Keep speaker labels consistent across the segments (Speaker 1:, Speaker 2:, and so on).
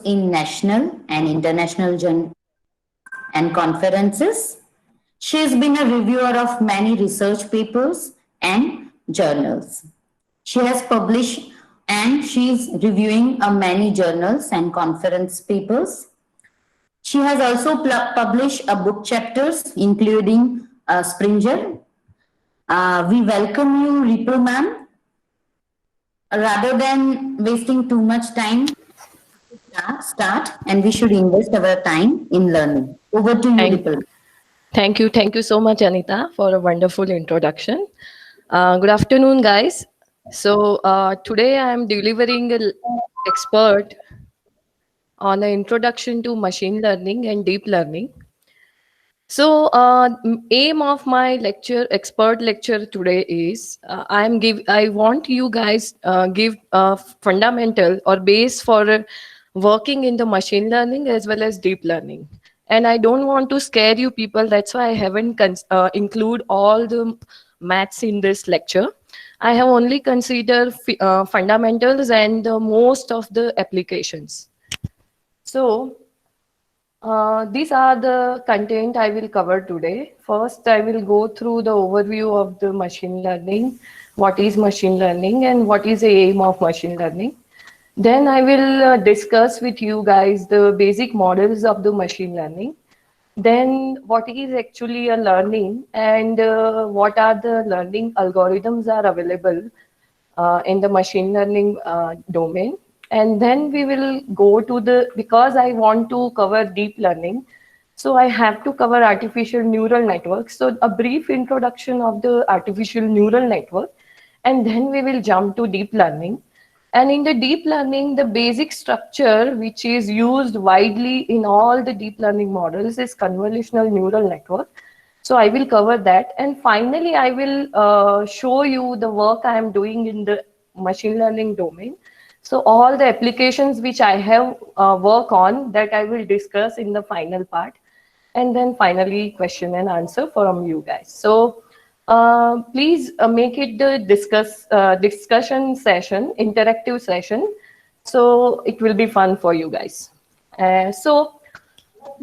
Speaker 1: in national and international and conferences. She has been a reviewer of many research papers and journals. She has published and she is reviewing many journals and conference papers. She has also published book chapters, including Springer. We welcome you, Ripple ma'am. Rather than wasting too much time, start and we should invest our time in learning. Over to you,
Speaker 2: Thank,
Speaker 1: Ripple.
Speaker 2: thank you so much, Anita, for a wonderful introduction. Good afternoon, guys. So today I am delivering an expert on an introduction to machine learning and deep learning. So aim of my lecture, expert lecture today is I want you guys give fundamental or base for working in the machine learning as well as deep learning. And I don't want to scare you people. That's why I haven't include all the maths in this lecture. I have only considered fundamentals and most of the applications. So these are the content I will cover today. First, I will go through the overview of the machine learning, what is machine learning and what is the aim of machine learning. Then I will discuss with you guys the basic models of the machine learning. Then what is actually a learning and what are the learning algorithms are available in the machine learning domain. And then we will go to because I want to cover deep learning, so I have to cover artificial neural networks. So a brief introduction of the artificial neural network, and then we will jump to deep learning. And in the deep learning, the basic structure which is used widely in all the deep learning models is convolutional neural network. So I will cover that. And finally, I will show you the work I am doing in the machine learning domain. So all the applications which I have work on that I will discuss in the final part. And then finally, question and answer from you guys. So please make it the discussion session, interactive session. So it will be fun for you guys. So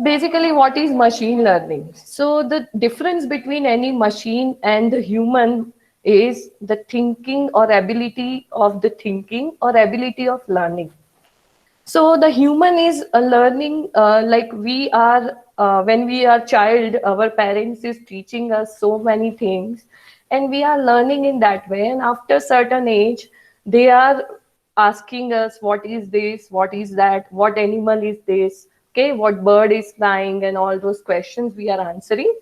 Speaker 2: basically, what is machine learning? So the difference between any machine and the human is the thinking or ability of the thinking or ability of learning. So the human is learning like we are when we are child, our parents is teaching us so many things, and we are learning in that way. And after certain age, they are asking us, what is this, what is that, what animal is this, okay, what bird is flying, and all those questions we are answering.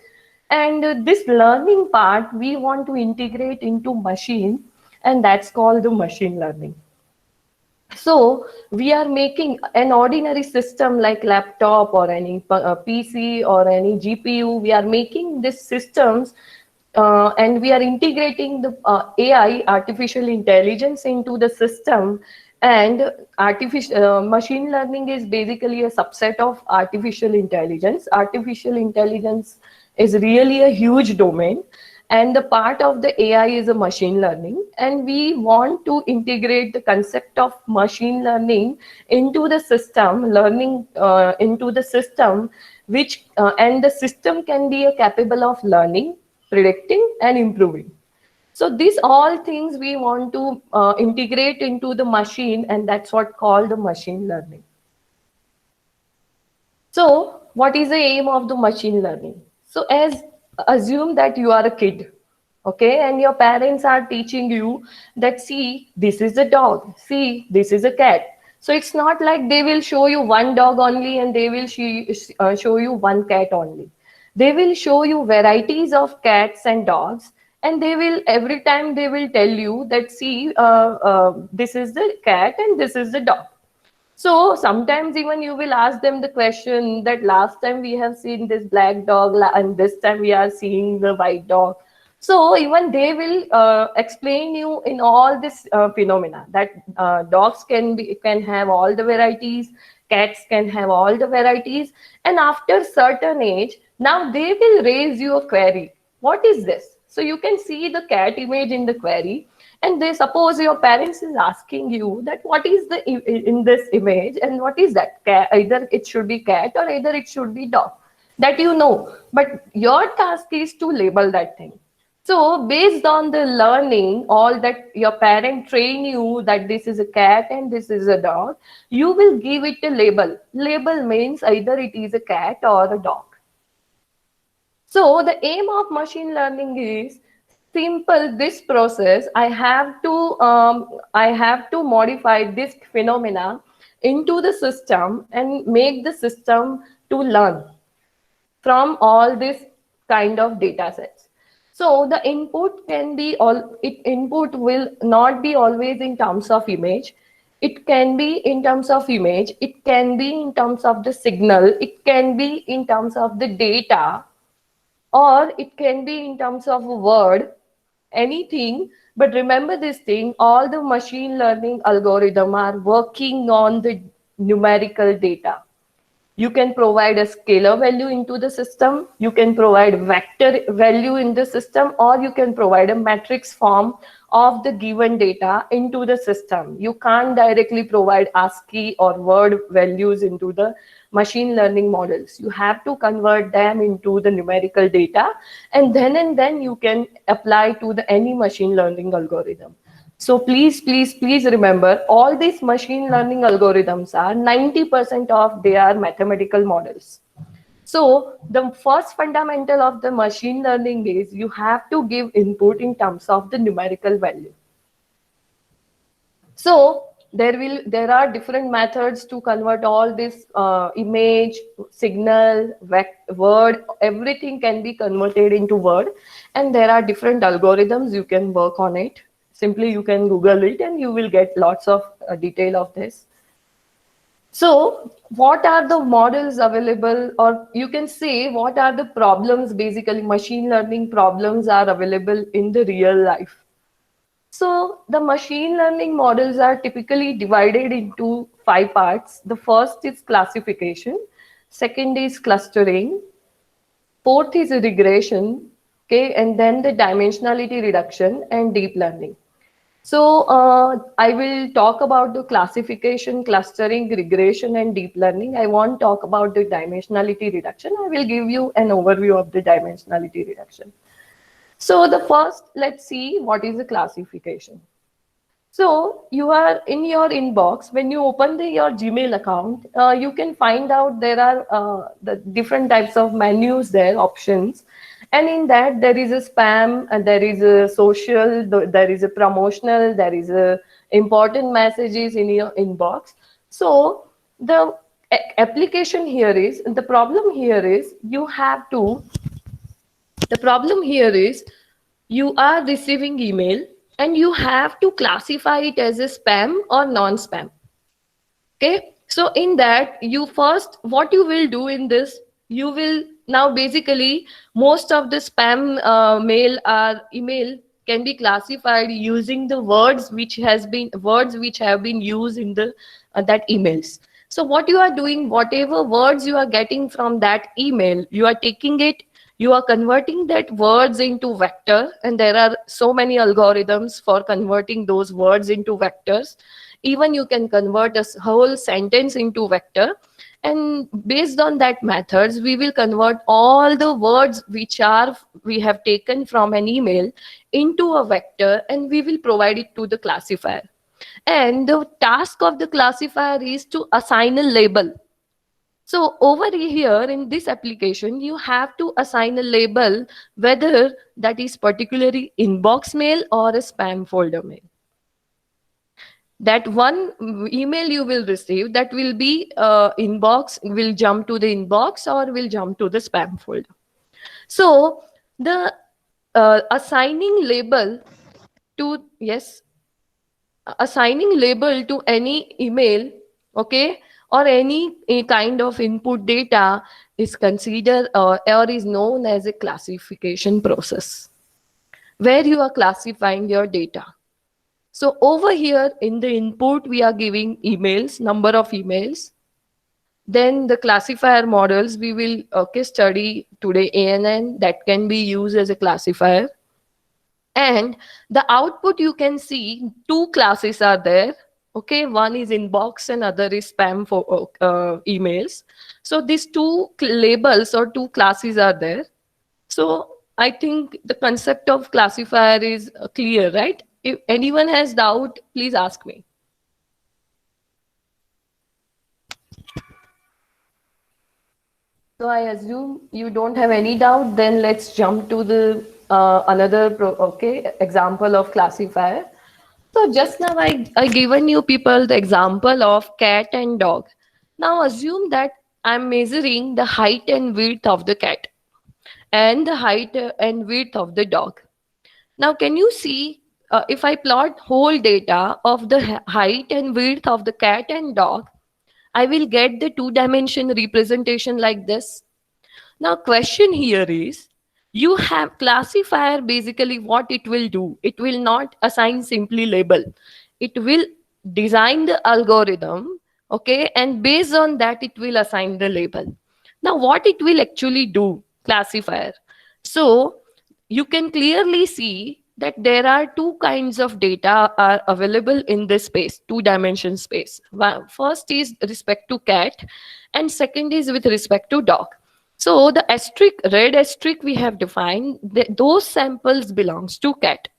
Speaker 2: And this learning part we want to integrate into machine, and that's called the machine learning. So we are making an ordinary system like laptop or any PC or any GPU. We are making these systems and we are integrating the AI, artificial intelligence, into the system. And artificial machine learning is basically a subset of artificial intelligence. Artificial intelligence is really a huge domain, and the part of the AI is a machine learning, and we want to integrate the concept of machine learning into the system, learning into the system, which and the system can be capable of learning, predicting, and improving. So these all things we want to integrate into the machine, and that's what called the machine learning. So what is the aim of the machine learning? So assume that you are a kid, okay, and your parents are teaching you that, see, this is a dog, see, this is a cat. So it's not like they will show you one dog only and they will show you one cat only. They will show you varieties of cats and dogs, and they will every time they will tell you that, see, this is the cat and this is the dog. So sometimes even you will ask them the question that last time we have seen this black dog and this time we are seeing the white dog. So even they will explain you in all this phenomena that dogs can have all the varieties, cats can have all the varieties, and after certain age, now they will raise you a query. What is this? So you can see the cat image in the query, And they suppose your parents is asking you that what is the in this image and what is that cat, either it should be cat or either it should be dog, that you know, but your task is to label that thing. So based on the learning, all that your parent train you that this is a cat and this is a dog, you will give it a label. Label means either it is a cat or a dog. So the aim of machine learning is simple. This process, I have to modify this phenomena into the system and make the system to learn from all this kind of data sets. So the input can be input will not be always in terms of image. It can be in terms of image. It can be in terms of the signal. It can be in terms of the data, or it can be in terms of a word, anything. But remember this thing, all the machine learning algorithm are working on the numerical data. You can provide a scalar value into the system, you can provide vector value in the system, or you can provide a matrix form of the given data into the system. You can't directly provide ASCII or word values into the machine learning models. You have to convert them into the numerical data, and then you can apply to the any machine learning algorithm. So please remember, all these machine learning algorithms are 90% of they are mathematical models. So the first fundamental of the machine learning is you have to give input in terms of the numerical value. So there are different methods to convert all this image, signal, word, everything can be converted into word, and there are different algorithms you can work on it. Simply you can Google it and you will get lots of detail of this. So what are the models available, or you can say what are the problems, basically machine learning problems are available in the real life. So the machine learning models are typically divided into 5 parts. The first is classification, second is clustering, fourth is regression, okay, and then the dimensionality reduction and deep learning. So I will talk about the classification, clustering, regression, and deep learning. I won't talk about the dimensionality reduction. I will give you an overview of the dimensionality reduction. So the first, let's see what is the classification. So you are in your inbox, when you open your Gmail account, you can find out there are the different types of menus there, options. And in that there is a spam, and there is a social, there is a promotional, there is a important messages in your inbox. So the application here is, the problem here is you are receiving email and you have to classify it as a spam or non-spam. Okay, so in that, you first, what you will do in this, you will now basically most of the spam mail or email can be classified using the words which have been used in the that emails. So what you are doing, whatever words you are getting from that email, you are taking it, you are converting that words into vector, and there are so many algorithms for converting those words into vectors. Even you can convert a whole sentence into vector, and based on that methods we will convert all the words which we have taken from an email into a vector, and we will provide it to the classifier. And the task of the classifier is to assign a label. So over here in this application, you have to assign a label whether that is particularly inbox mail or a spam folder mail. That one email you will receive, that will be inbox, will jump to the inbox or will jump to the spam folder. So the assigning label to, yes, assigning label to any email, okay, or any kind of input data is considered or is known as a classification process, where you are classifying your data. So over here in the input, we are giving emails, number of emails. Then the classifier models, we will study today ANN, that can be used as a classifier. And the output, you can see two classes are there. Okay, one is inbox and other is spam for emails. So these two labels or two classes are there. So I think the concept of classifier is clear, right? If anyone has doubt, please ask me. So I assume you don't have any doubt. Then let's jump to the example of classifier. So just now I given you people the example of cat and dog. Now assume that I'm measuring the height and width of the cat and the height and width of the dog. Now can you see, if I plot whole data of the height and width of the cat and dog, I will get the two-dimension representation like this. Now question here is, you have classifier, basically what it will do, it will not assign simply label. It will design the algorithm, okay, and based on that it will assign the label. Now what it will actually do, classifier. So you can clearly see that there are two kinds of data are available in this space, two-dimension space. First is respect to cat and second is with respect to dog. So the asterisk, red asterisk we have defined, those samples belongs to cat.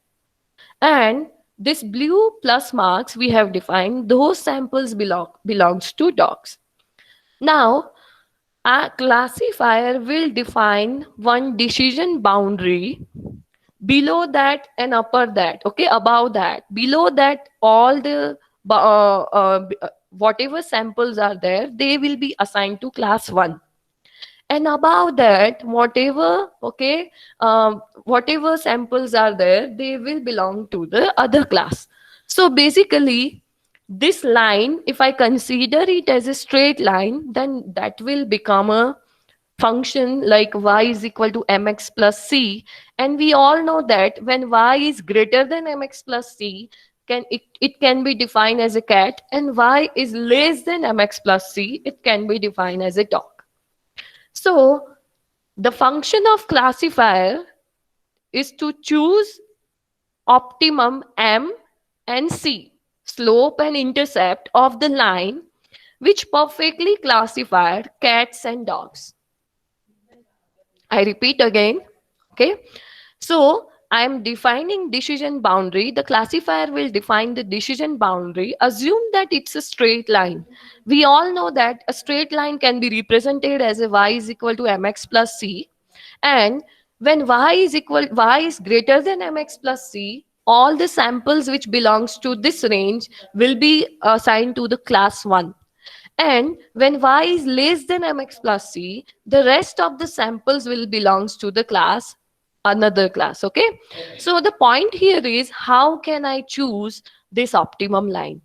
Speaker 2: And this blue plus marks we have defined, those samples belongs to dogs. Now, a classifier will define one decision boundary, below that and upper that, okay, above that, below that, all the whatever samples are there, they will be assigned to class 1. And above that, whatever, okay, whatever samples are there, they will belong to the other class. So basically, this line, if I consider it as a straight line, then that will become a function like y is equal to mx plus c. And we all know that when y is greater than mx plus c, it can be defined as a cat, and y is less than mx plus c, it can be defined as a dog. So the function of classifier is to choose optimum m and c, slope and intercept of the line, which perfectly classified cats and dogs. I repeat again, okay? So I am defining decision boundary. The classifier will define the decision boundary. Assume that it's a straight line. We all know that a straight line can be represented as a y is equal to mx plus c. And when y is greater than mx plus c, all the samples which belongs to this range will be assigned to the class 1. And when y is less than mx plus c, the rest of the samples will belongs to the class, another class, okay? So the point here is, how can I choose this optimum line?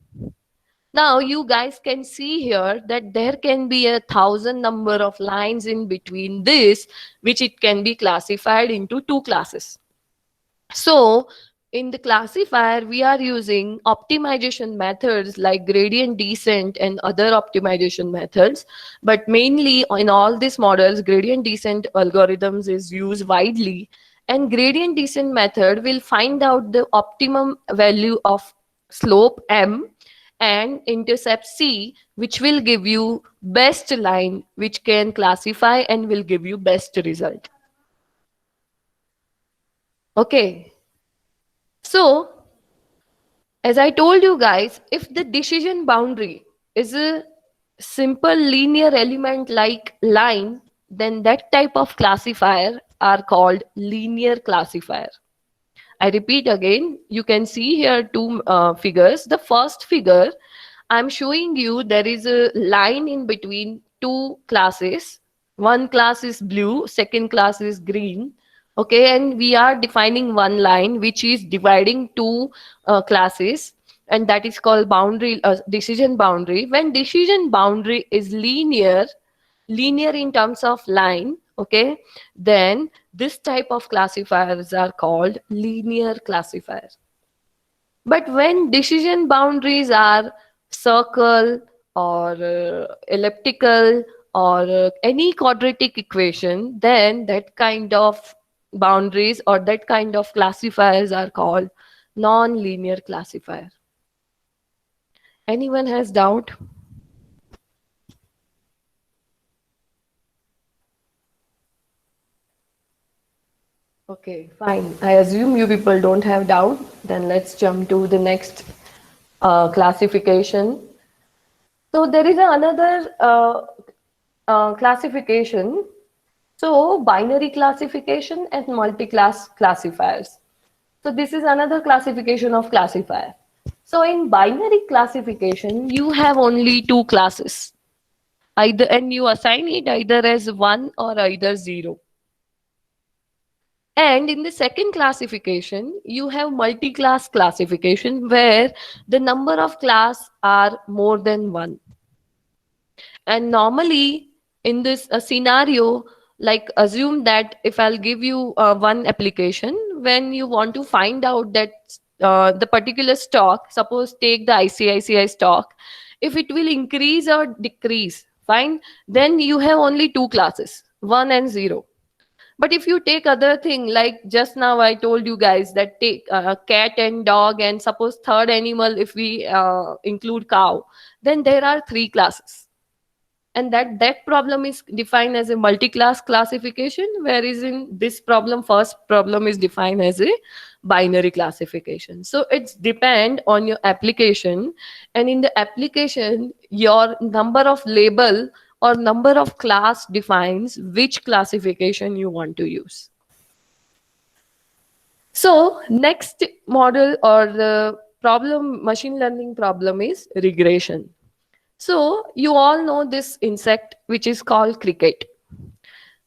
Speaker 2: Now you guys can see here that there can be 1,000 number of lines in between this, which it can be classified into two classes. So in the classifier, we are using optimization methods like gradient descent and other optimization methods. But mainly in all these models, gradient descent algorithms is used widely. And gradient descent method will find out the optimum value of slope m and intercept c, which will give you best line, which can classify and will give you best result. Okay. So, as I told you guys, if the decision boundary is a simple linear element like line, then that type of classifier are called linear classifier. I repeat again, you can see here two figures. The first figure, I'm showing you there is a line in between two classes. One class is blue, second class is green. Okay, and we are defining one line which is dividing two classes, and that is called boundary decision boundary. When decision boundary is linear in terms of line, okay, then this type of classifiers are called linear classifiers. But when decision boundaries are circle or elliptical or any quadratic equation, then that kind of boundaries or that kind of classifiers are called non-linear classifier. Anyone has doubt? Okay, fine. I assume you people don't have doubt. Then let's jump to the next classification. So there is another classification. So binary classification and multi-class classifiers. So this is another classification of classifier. So in binary classification, you have only two classes, either, and you assign it either as 1 or either 0. And in the second classification, you have multi-class classification where the number of class are more than 1. And normally in this scenario, like assume that if I'll give you one application, when you want to find out that the particular stock, suppose take the ICICI stock, if it will increase or decrease, fine, then you have only two classes, 1 and 0. But if you take other thing, like just now I told you guys that take cat and dog, and suppose third animal, if we include cow, then there are three classes. And that problem is defined as a multi-class classification, whereas in this problem, first problem is defined as a binary classification. So it's depend on your application, and in the application, your number of label or number of class defines which classification you want to use. So next model or the problem, machine learning problem, is regression. So you all know this insect which is called cricket.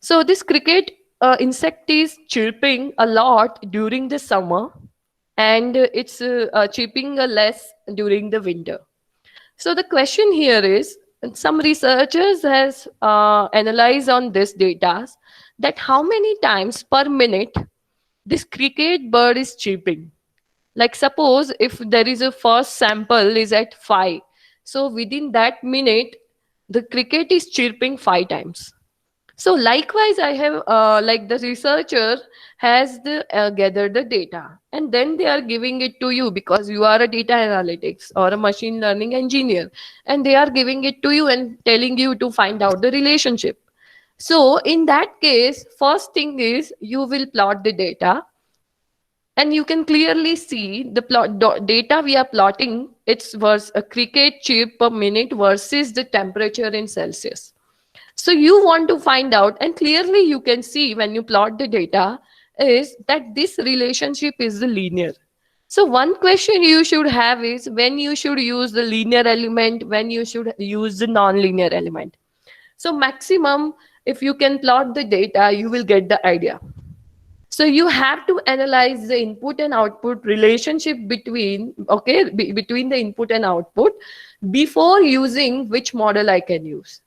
Speaker 2: So this cricket insect is chirping a lot during the summer, and it's chirping less during the winter. So the question here is, some researchers has analyzed on this data that how many times per minute this cricket bird is chirping. Like suppose if there is a first sample is at 5, so within that minute the cricket is chirping 5 times. So likewise, I have like the researcher has the gathered the data, and then they are giving it to you because you are a data analytics or a machine learning engineer, and they are giving it to you and telling you to find out the relationship. So in that case, first thing is you will plot the data, and you can clearly see the data we are plotting. It's versus a cricket chirp per minute versus the temperature in Celsius. So you want to find out, and clearly you can see when you plot the data is that this relationship is the linear. So one question you should have is when you should use the linear element, when you should use the non-linear element. So maximum, if you can plot the data, you will get the idea. So you have to analyze the input and output relationship between, okay, between the input and output before using which model I can use.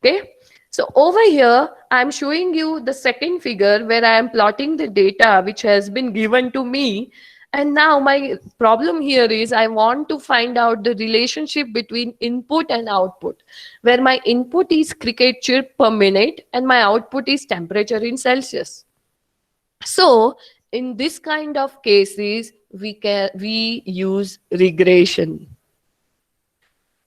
Speaker 2: Okay, so over here, I'm showing you the second figure where I am plotting the data which has been given to me. And now my problem here is I want to find out the relationship between input and output, where my input is cricket chirp per minute and my output is temperature in Celsius. So in this kind of cases, we use regression.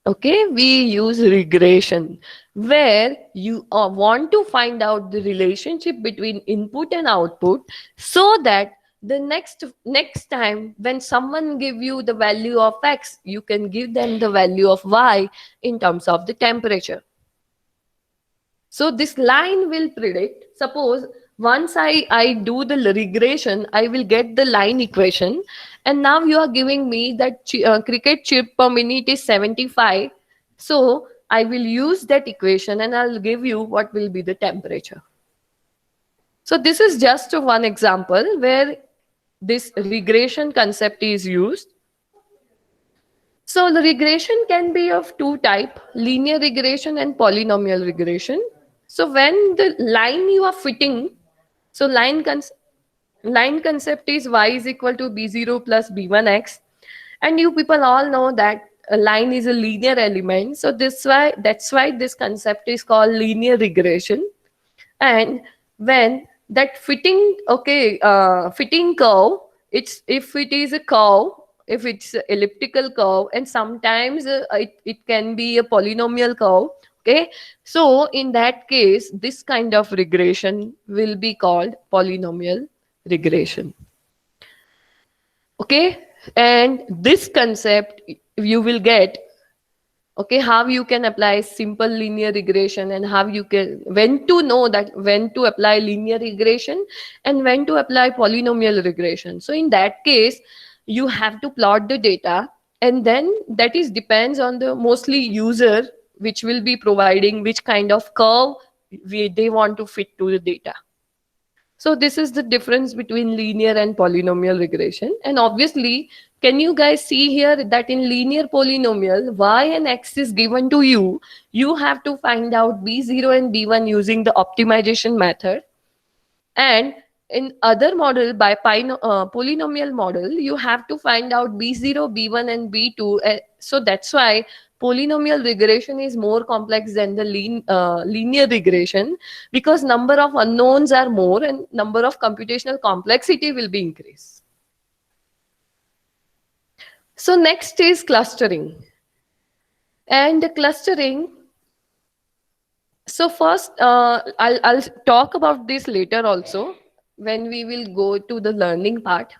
Speaker 2: Okay, we use regression where you want to find out the relationship between input and output, so that the next time when someone give you the value of X, you can give them the value of Y in terms of the temperature. So this line will predict, suppose once I do the regression, I will get the line equation. And now you are giving me that cricket chirp per minute is 75. So I will use that equation and I'll give you what will be the temperature. So this is just one example where this regression concept is used. So the regression can be of two types, linear regression and polynomial regression. So when the line you are fitting, so line concept is y is equal to b0 plus b1x, and you people all know that a line is a linear element. So that's why this concept is called linear regression. And when that fitting, okay, fitting curve, it's if it is a curve, if it's a elliptical curve, and sometimes it can be a polynomial curve. Okay, so in that case this kind of regression will be called polynomial regression. Okay, and this concept you will get, okay, how you can apply simple linear regression, and how you can, when to know that when to apply linear regression and when to apply polynomial regression. So in that case you have to plot the data, and then that is depends on the mostly user, which will be providing which kind of curve they want to fit to the data. So this is the difference between linear and polynomial regression. And obviously, can you guys see here that in linear polynomial, y and x is given to you. You have to find out b0 and b1 using the optimization method. And in other model, by polynomial model, you have to find out b0, b1 and b2. So that's why polynomial regression is more complex than the linear regression, because number of unknowns are more and number of computational complexity will be increased. So next is clustering. And the clustering, so first, I'll talk about this later also when we will go to the learning part.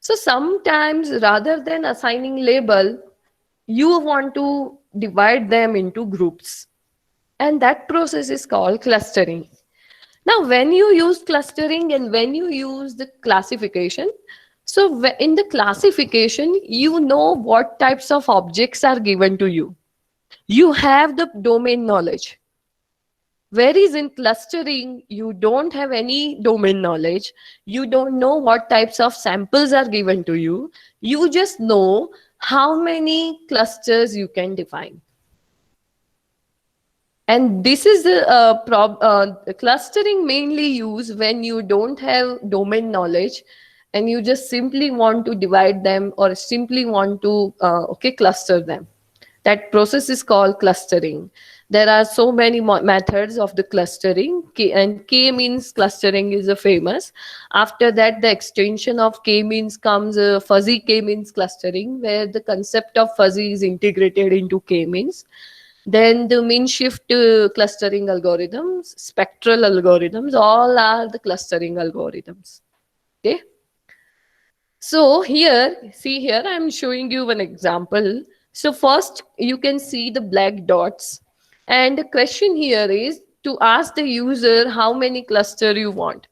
Speaker 2: So sometimes rather than assigning label, you want to divide them into groups. And that process is called clustering. Now, when you use clustering and when you use the classification, so in the classification, you know what types of objects are given to you. You have the domain knowledge. Whereas in clustering, you don't have any domain knowledge. You don't know what types of samples are given to you. You just know how many clusters you can define. And this is the clustering mainly used when you don't have domain knowledge and you just simply want to divide them or simply want to cluster them. That process is called clustering. There are so many methods of the clustering, and k-means clustering is a famous. After that, the extension of k-means comes fuzzy k-means clustering, where the concept of fuzzy is integrated into k-means. Then the mean shift clustering algorithms, spectral algorithms, all are the clustering algorithms. Okay. So here, see here, I'm showing you one example. So first you can see the black dots. And the question here is to ask the user how many cluster you want.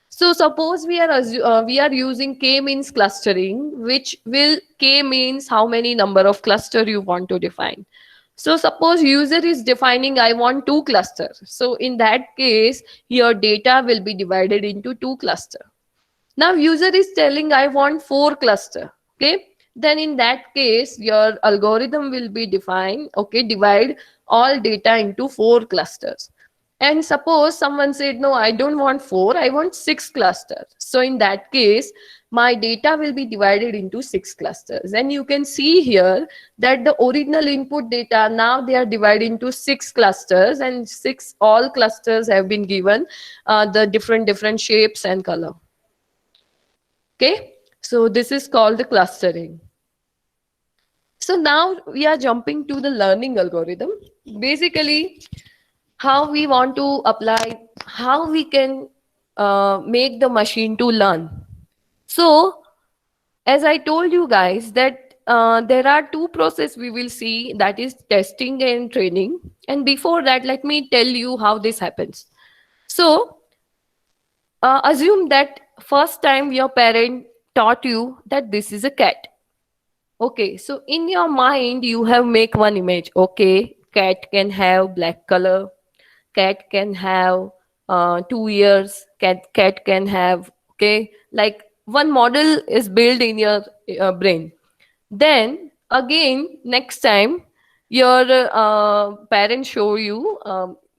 Speaker 2: So suppose we are using k-means clustering, which will k means how many number of cluster you want to define. So suppose user is defining I want 2 clusters. So in that case, your data will be divided into 2 cluster. Now user is telling I want 4 cluster. Okay. Then in that case, your algorithm will be defined, okay, divide all data into 4 clusters. And suppose someone said, no, I don't want 4, I want 6 clusters. So in that case, my data will be divided into 6 clusters. And you can see here that the original input data, now they are divided into 6 clusters, and 6 all clusters have been given the different shapes and color. Okay, so this is called the clustering. So now we are jumping to the learning algorithm. Basically, how we want to apply, how we can make the machine to learn. So, as I told you guys that there are 2 processes we will see, that is testing and training. And before that, let me tell you how this happens. So, assume that first time your parent taught you that this is a cat. Okay, so in your mind, you have make one image. Okay, cat can have black color. Cat can have 2 ears. Cat can have, okay, like one model is built in your brain. Then again, next time your parents show you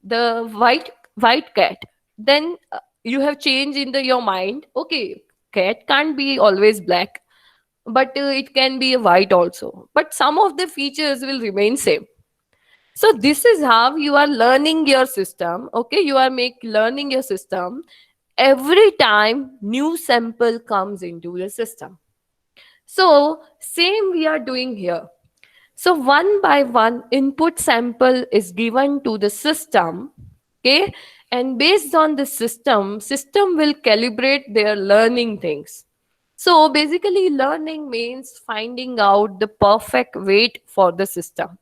Speaker 2: the white cat. Then you have changed in your mind. Okay, cat can't be always black, but it can be a white also. But some of the features will remain same. So this is how you are learning your system. Okay, you are learning your system. every time new sample comes into the system. So same we are doing here. So one by one input sample is given to the system, okay? And based on the system will calibrate their learning things. So basically learning means finding out the perfect weight for the system.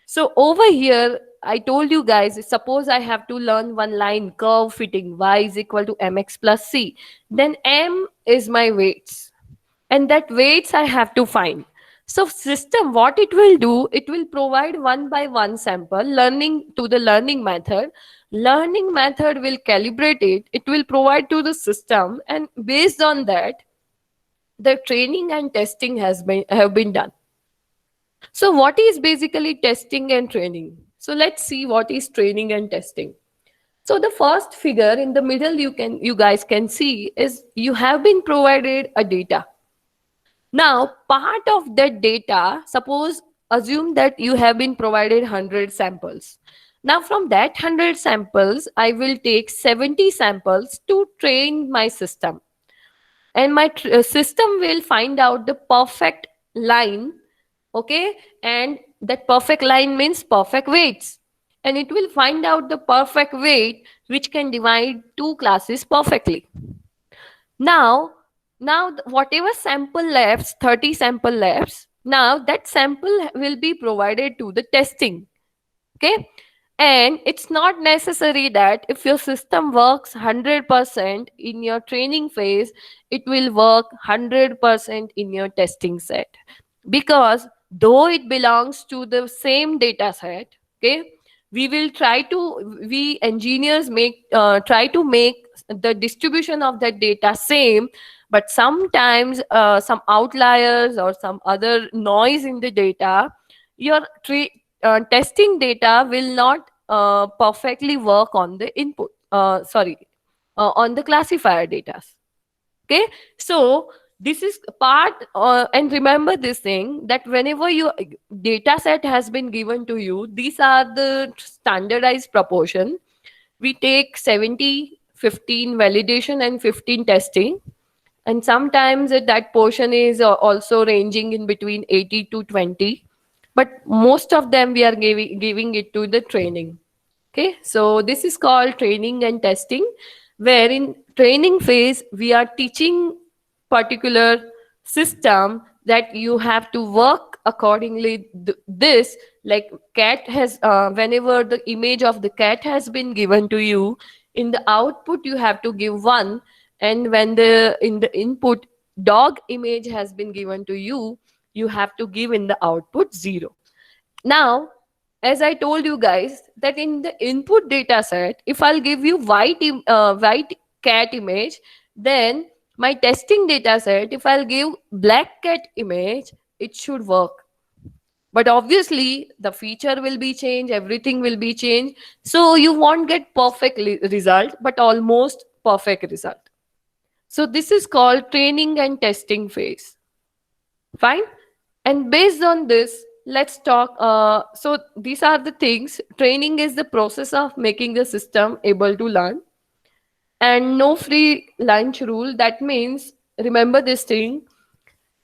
Speaker 2: So over here, I told you guys, suppose I have to learn one line curve fitting y is equal to mx plus c. Then m is my weights. And that weights I have to find. So system, what it will do, it will provide one by one sample, learning to the learning method. Learning method will calibrate it. It will provide to the system. And based on that, the training and testing have been done. So what is basically testing and training? So let's see what is training and testing. So the first figure in the middle you guys can see is you have been provided a data. Now part of that data, suppose assume that you have been provided 100 samples. Now from that 100 samples, I will take 70 samples to train my system. And my system will find out the perfect line, okay? And that perfect line means perfect weights. And it will find out the perfect weight which can divide two classes perfectly. Now whatever sample left, 30 sample left, now that sample will be provided to the testing, okay? And it's not necessary that if your system works 100% in your training phase, it will work 100% in your testing set. Because though it belongs to the same data set, okay, we engineers try to make the distribution of that data same, but sometimes some outliers or some other noise in the data, your testing data will not perfectly work on the input on the classifier data. Okay, so this is part and remember this thing, that whenever your data set has been given to you, these are the standardized proportion. We take 70, 15 validation and 15 testing, and sometimes that portion is also ranging in between 80 to 20, but most of them we are giving it to the training. Okay, so this is called training and testing, where in training phase we are teaching particular system that you have to work accordingly. This, like cat has whenever the image of the cat has been given to you, in the output you have to give 1, and when the in the input dog image has been given to you, you have to give in the output 0. Now, as I told you guys, that in the input data set, if I'll give you white cat image, then my testing data set, if I'll give black cat image, it should work. But obviously, the feature will be changed, everything will be changed. So you won't get perfect result, but almost perfect result. So this is called training and testing phase. Fine. And based on this, let's talk. So these are the things. Training is the process of making the system able to learn. And no free lunch rule. That means, remember this thing.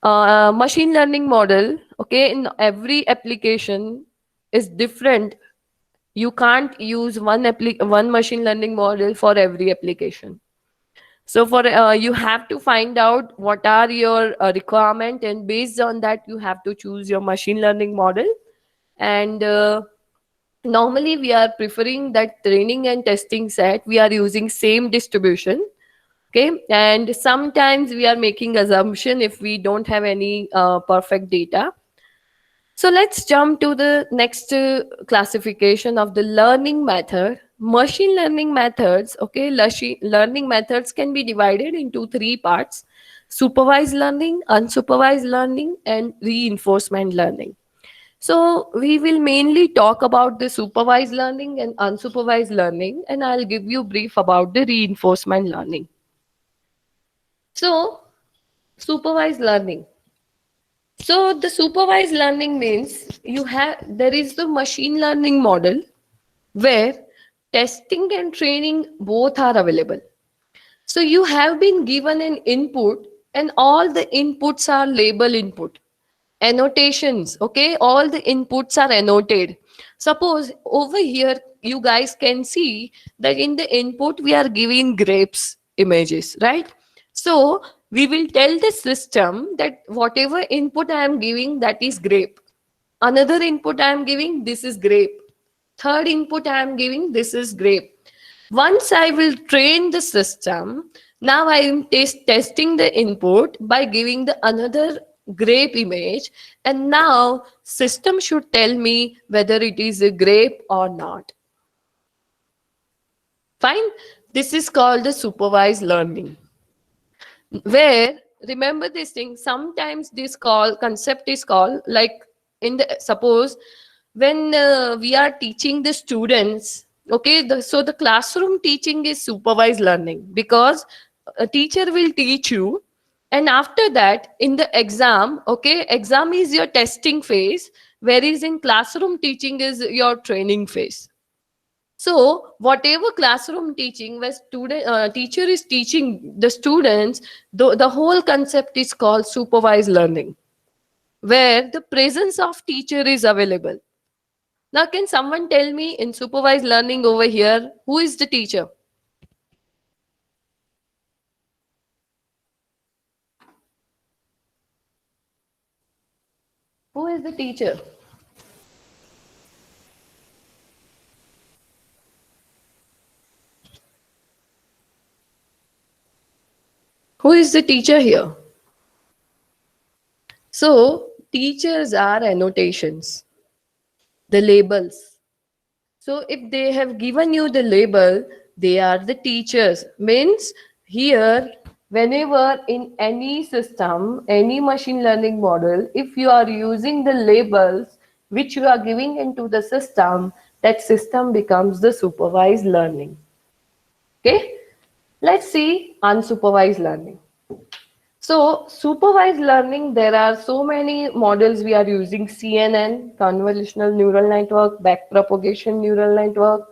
Speaker 2: Machine learning model, okay, in every application is different. You can't use one machine learning model for every application. So for you have to find out what are your requirement, and based on that you have to choose your machine learning model. And normally we are preferring that training and testing set we are using same distribution. Okay, and sometimes we are making assumption if we don't have any perfect data. So let's jump to the next classification of the learning method. Machine learning methods, okay, learning methods can be divided into 3 parts: supervised learning, unsupervised learning, and reinforcement learning. So we will mainly talk about the supervised learning and unsupervised learning, and I'll give you brief about the reinforcement learning. So supervised learning. So the supervised learning means there is the machine learning model where testing and training both are available. So you have been given an input, and all the inputs are label input. Annotations, okay? All the inputs are annotated. Suppose over here, you guys can see that in the input, we are giving grapes images, right? So we will tell the system that whatever input I am giving, that is grape. Another input I am giving, this is grape. Third input I am giving, this is grape. Once I will train the system, now I am testing the input by giving the another grape image, and now system should tell me whether it is a grape or not. Fine. This is called the supervised learning, where, remember this thing, sometimes this call concept is called like, in the suppose when we are teaching the students, okay, so the classroom teaching is supervised learning, because a teacher will teach you, and after that in the exam, okay, exam is your testing phase, whereas in classroom teaching is your training phase. So whatever classroom teaching where teacher is teaching the students, the whole concept is called supervised learning, where the presence of teacher is available. Now, can someone tell me in supervised learning over here, who is the teacher? Who is the teacher? Who is the teacher here? So, teachers are annotations, the labels. So, if they have given you the label, they are the teachers. Means here, whenever in any system, any machine learning model, if you are using the labels which you are giving into the system, that system becomes the supervised learning. Okay, let's see unsupervised learning. So, supervised learning, there are so many models we are using: CNN, convolutional neural network, backpropagation neural network.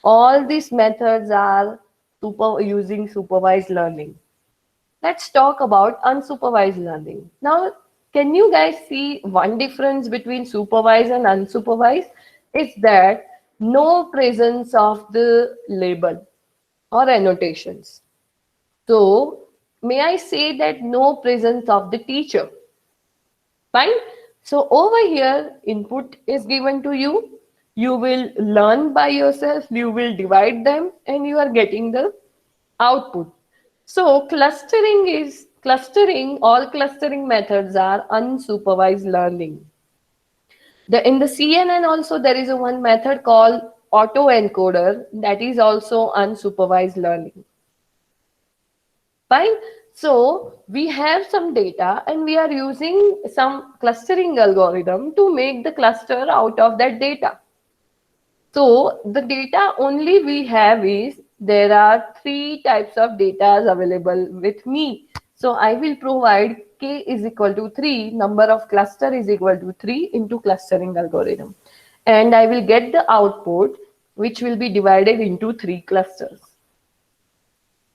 Speaker 2: All these methods are using supervised learning. Let's talk about unsupervised learning. Now, can you guys see one difference between supervised and unsupervised? Is that no presence of the label or annotations. So, may I say that no presence of the teacher? Fine. So, over here, input is given to you. You will learn by yourself, you will divide them, and you are getting the output. So, all clustering methods are unsupervised learning. In the CNN also, there is a one method called autoencoder, that is also unsupervised learning. Fine. So we have some data and we are using some clustering algorithm to make the cluster out of that data. So the data only we have is, there are three types of data available with me. So I will provide k is equal to 3, number of cluster is equal to 3 into clustering algorithm. And I will get the output which will be divided into 3 clusters.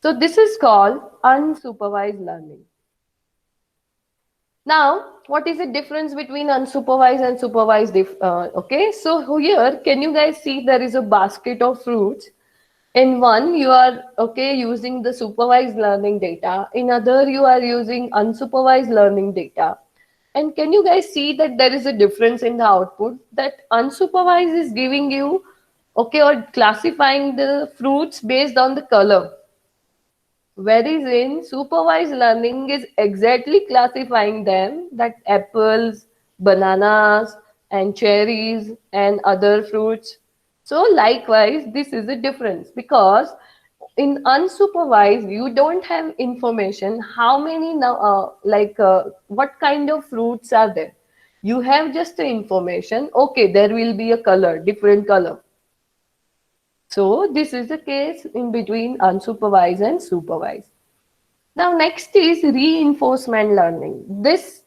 Speaker 2: So this is called unsupervised learning. Now, what is the difference between unsupervised and supervised? Okay, so here, can you guys see there is a basket of fruits? In one, you are using the supervised learning data. In other, you are using unsupervised learning data. And can you guys see that there is a difference in the output? That unsupervised is giving you, or classifying the fruits based on the color. Whereas in supervised learning is exactly classifying them, that apples, bananas, and cherries and other fruits. So likewise, this is a difference, because in unsupervised, you don't have information how many what kind of fruits are there. You have just the information, okay, there will be a color, different color. So this is the case in between unsupervised and supervised. Now next is reinforcement learning. This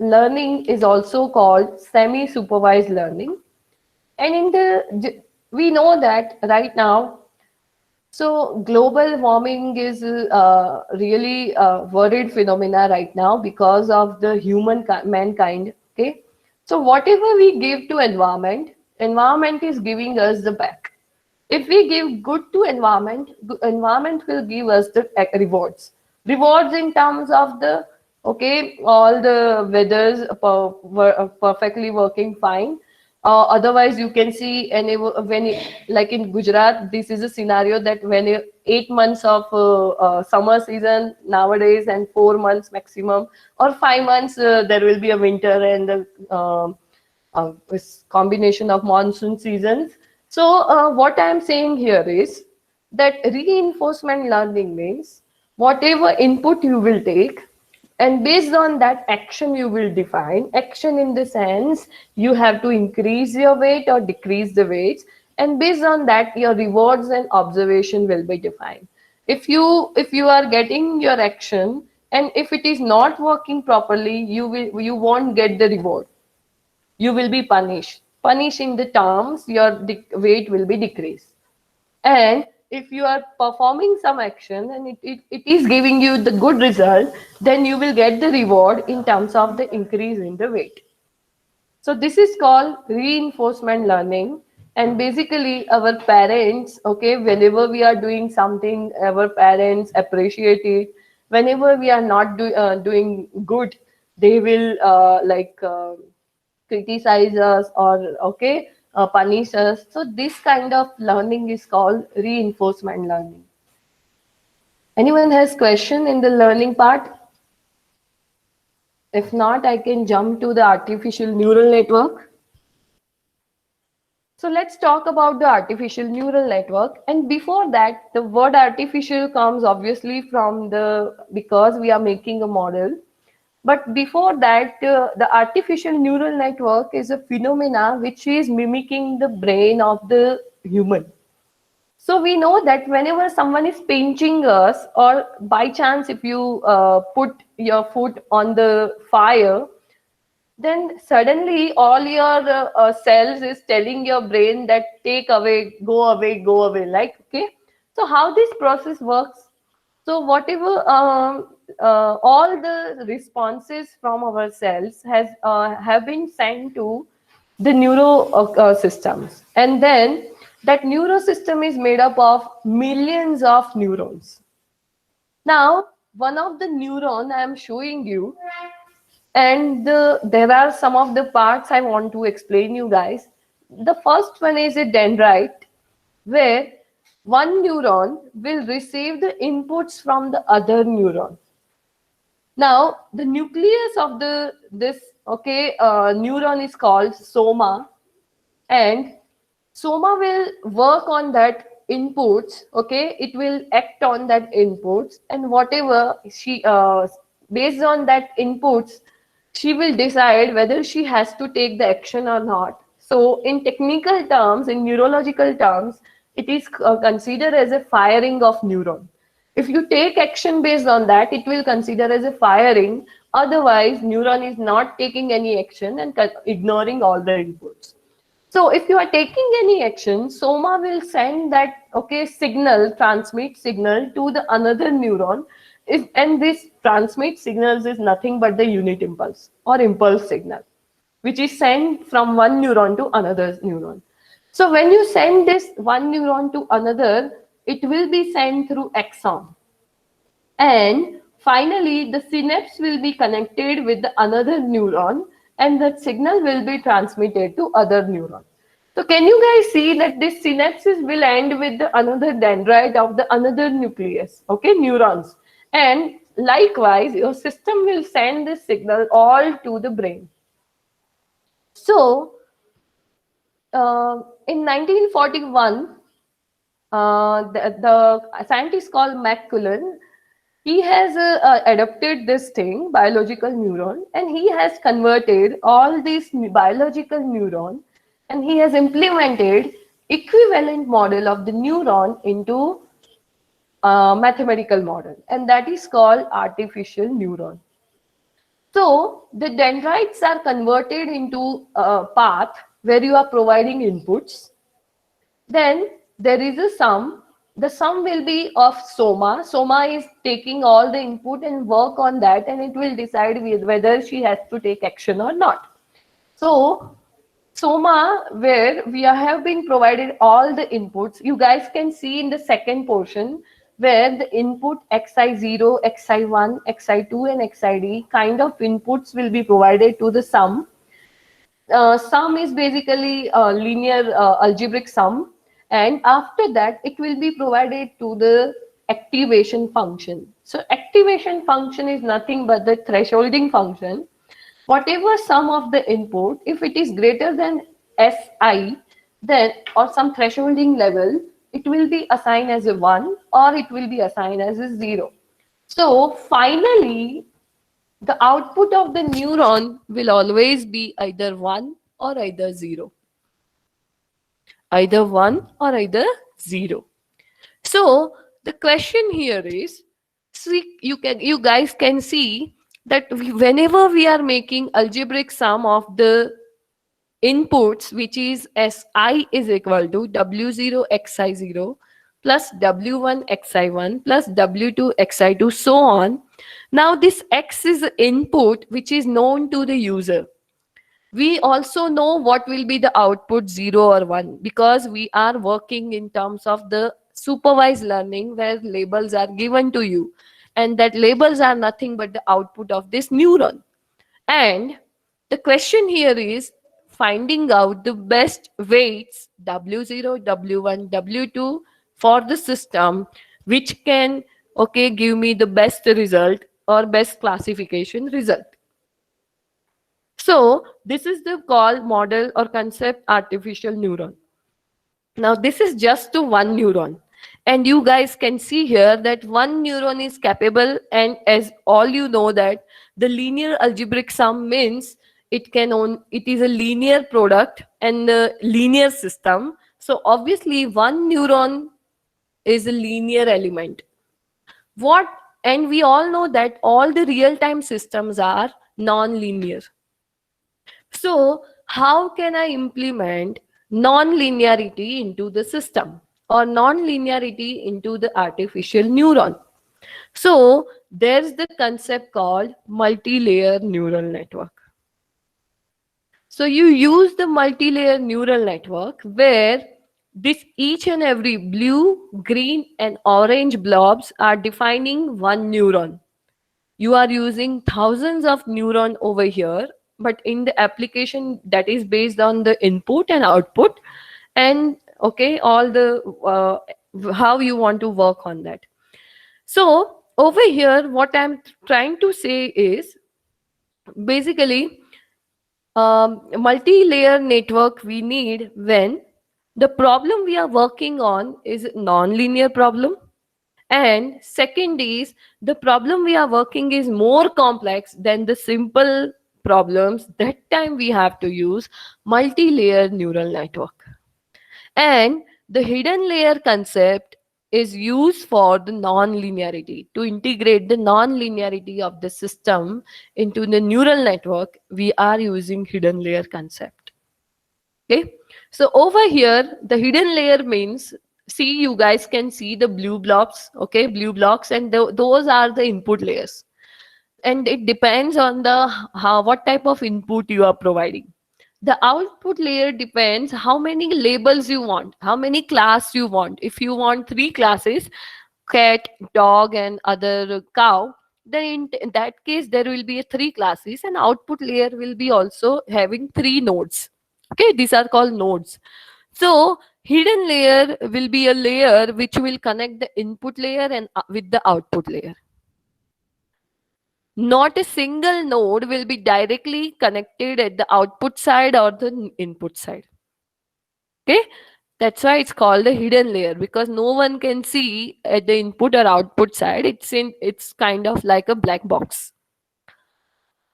Speaker 2: learning is also called semi-supervised learning. And we know that right now So global warming is really a worried phenomena right now because of the mankind. Okay, so whatever we give to environment, environment is giving us the back. If we give good to environment, environment will give us the rewards. Rewards in terms of the, okay, all the weathers perfectly working fine. Otherwise, you can see, and like in Gujarat, this is a scenario that when 8 months of summer season nowadays and 4 months maximum, or 5 months, there will be a winter and this combination of monsoon seasons. So what I am saying here is that reinforcement learning means whatever input you will take, and based on that action you will define. Action in the sense you have to increase your weight or decrease the weights, and based on that your rewards and observation will be defined. If you are getting your action and if it is not working properly, you won't get the reward. You will be punished in the terms your weight will be decreased. And if you are performing some action and it is giving you the good result, then you will get the reward in terms of the increase in the weight. So this is called reinforcement learning. And basically our parents, okay, whenever we are doing something, our parents appreciate it. Whenever we are not doing good, they will criticize us or, okay, punish us. So this kind of learning is called reinforcement learning. Anyone has question in the learning part? If not, I can jump to the artificial neural network. So let's talk about the artificial neural network. And before that, the word artificial comes obviously from because we are making a model. But before that, the artificial neural network is a phenomena which is mimicking the brain of the human. So we know that whenever someone is pinching us, or by chance if you put your foot on the fire, then suddenly all your cells is telling your brain that take away, go away, like, okay. So how this process works? So whatever all the responses from our cells have been sent to the neuro systems, and then that neuro system is made up of millions of neurons. Now one of the neuron I am showing you, and there are some of the parts I want to explain you guys. The first one is a dendrite, where one neuron will receive the inputs from the other neuron. Now the nucleus of this, okay, neuron is called soma, and soma will work on that inputs. Okay, it will act on that inputs, and whatever she based on that inputs, she will decide whether she has to take the action or not. So in technical terms, in neurological terms, it is considered as a firing of neuron. If you take action based on that, it will consider as a firing. Otherwise neuron is not taking any action and ignoring all the inputs. So if you are taking any action, soma will send that, okay, signal, transmit signal to the another neuron. And this transmit signals is nothing but the unit impulse or impulse signal, which is sent from one neuron to another neuron. So when you send this one neuron to another, it will be sent through axon. And finally, the synapse will be connected with the another neuron, and that signal will be transmitted to other neuron. So can you guys see that this synapses will end with the another dendrite of the another nucleus, okay, neurons. And likewise, your system will send this signal all to the brain. So in 1941, the scientist called McCullen, he has adopted this thing, biological neuron, and he has converted all these biological neuron, and he has implemented equivalent model of the neuron into a mathematical model, and that is called artificial neuron. So the dendrites are converted into a path where you are providing inputs. Then there is a sum the sum will be of Soma. Soma is taking all the input and work on that, and it will decide whether she has to take action or not. So Soma, where we have been provided all the inputs, you guys can see in the second portion where the input xi0, xi1, xi2 and xid kind of inputs will be provided to the sum. Sum is basically a linear algebraic sum, and after that it will be provided to the activation function. So activation function is nothing but the thresholding function. Whatever sum of the input, if it is greater than Si, then or some thresholding level, it will be assigned as a 1 or it will be assigned as a 0. So finally, the output of the neuron will always be either 1 or either 0. Either 1 or either 0. So the question here is, see, you guys can see that whenever we are making algebraic sum of the inputs, which is Si is equal to W0 Xi0 plus W1 Xi1 plus W2 Xi2, so on. Now this X is the input which is known to the user. We also know what will be the output 0 or 1 because we are working in terms of the supervised learning where labels are given to you, and that labels are nothing but the output of this neuron. And the question here is finding out the best weights W0, W1, W2 for the system which can give me the best result or best classification result. So this is the called model or concept artificial neuron. Now this is just to one neuron. And you guys can see here that one neuron is capable, and as all you know that the linear algebraic sum means it is a linear product and a linear system. So obviously one neuron is a linear element. And we all know that all the real-time systems are non-linear. So how can I implement non-linearity into the system or non-linearity into the artificial neuron? So there's the concept called multi-layer neural network. So you use the multi-layer neural network where this each and every blue, green and orange blobs are defining one neuron. You are using thousands of neuron over here, but in the application that is based on the input and output, and all the how you want to work on that. So over here what I'm trying to say is basically multi-layer network we need when the problem we are working on is non-linear problem. And second is the problem we are working is more complex than the simple problems. That time we have to use multi-layer neural network. And the hidden layer concept is used for the non-linearity. To integrate the non-linearity of the system into the neural network, we are using hidden layer concept. Okay. So over here, the hidden layer means, see, you guys can see the blue blobs, blue blocks, and those are the input layers. And it depends on the what type of input you are providing. The output layer depends how many labels you want, how many class you want. If you want 3 classes, cat, dog, and other cow, then in that case there will be 3 classes, and output layer will be also having 3 nodes. Okay, these are called nodes. So hidden layer will be a layer which will connect the input layer and with the output layer. Not a single node will be directly connected at the output side or the input side. Okay, that's why it's called a hidden layer, because no one can see at the input or output side. It's kind of like a black box.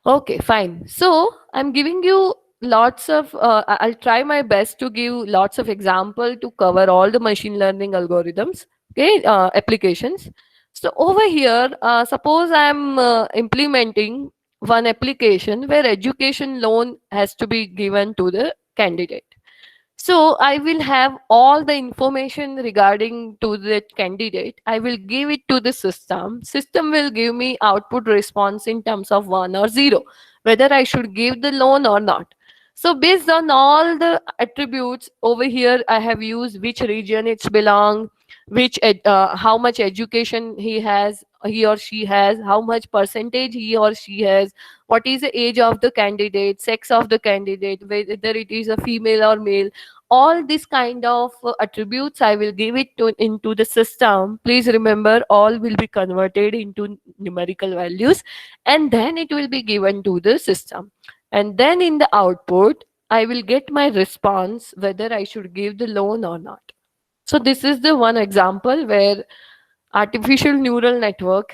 Speaker 2: Okay, fine. So I'm giving you lots of I'll try my best to give lots of example to cover all the machine learning algorithms, applications. So over here, suppose I'm implementing one application where education loan has to be given to the candidate. So I will have all the information regarding to the candidate. I will give it to the system. System will give me output response in terms of 1 or 0, whether I should give the loan or not. So based on all the attributes over here, I have used which region it's belong, how much education he or she has, how much percentage he or she has, what is the age of the candidate, sex of the candidate, whether it is a female or male. All these kind of attributes I will give it to into the system. Please remember, all will be converted into numerical values, and then it will be given to the system. And then in the output, I will get my response whether I should give the loan or not. So this is the one example where artificial neural network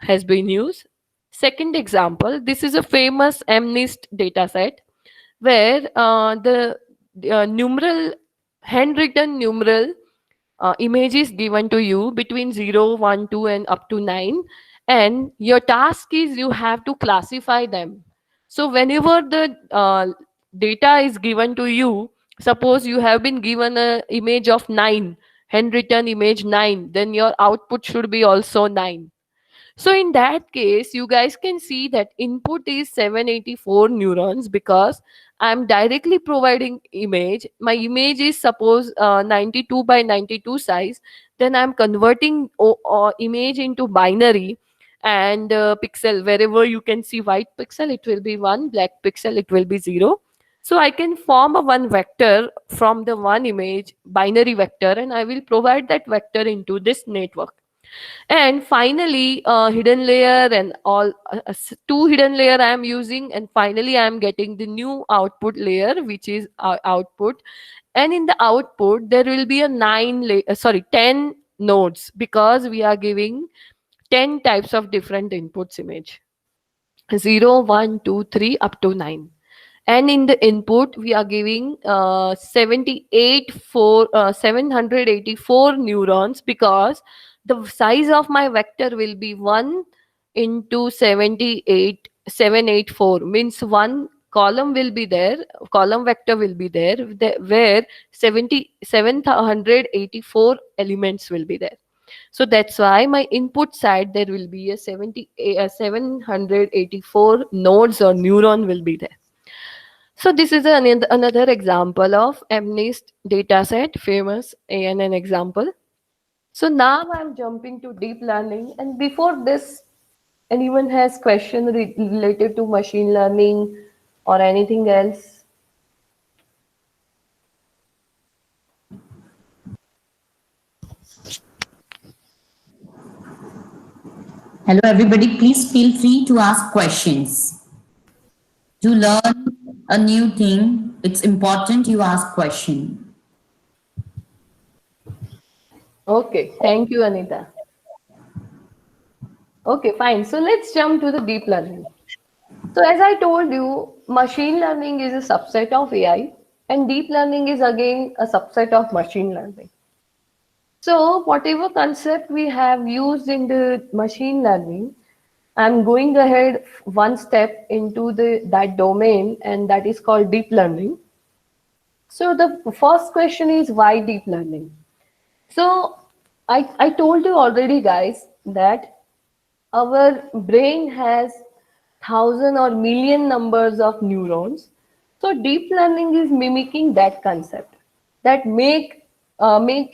Speaker 2: has been used. Second example, this is a famous MNIST dataset where the numeral handwritten numeral image is given to you between 0, 1, 2, and up to 9, and your task is you have to classify them. So whenever the data is given to you, suppose you have been given a image of 9, handwritten image 9, then your output should be also 9. So in that case, you guys can see that input is 784 neurons because I'm directly providing image. My image is suppose 92 by 92 size. Then I'm converting image into binary and pixel. Wherever you can see white pixel, it will be 1, black pixel, it will be 0. So I can form a one vector from the one image, binary vector, and I will provide that vector into this network. And finally hidden layer and all two hidden layer I am using, and finally I am getting the new output layer, which is our output. And in the output there will be a 10 nodes, because we are giving 10 types of different inputs image, 0, 1, 2, 3 up to 9. And in the input we are giving 784 neurons, because the size of my vector will be 1 into 784, means one column will be there, column vector will be there, where 784 elements will be there. So that's why my input side there will be a 784 nodes or neuron will be there. So this is another example of MNIST dataset, famous ANN example. So now I'm jumping to deep learning, and before this, anyone has question related to machine learning or anything else?
Speaker 1: Hello, everybody. Please feel free to ask questions. To learn a new thing, it's important you ask question.
Speaker 2: Okay, thank you, Anita. Okay, fine. So let's jump to the deep learning. So as I told you, machine learning is a subset of AI, and deep learning is again a subset of machine learning. So whatever concept we have used in the machine learning, I'm going ahead one step into that domain, and that is called deep learning. So the first question is, why deep learning? So I told you already, guys, that our brain has thousand or million numbers of neurons. So deep learning is mimicking that concept, that make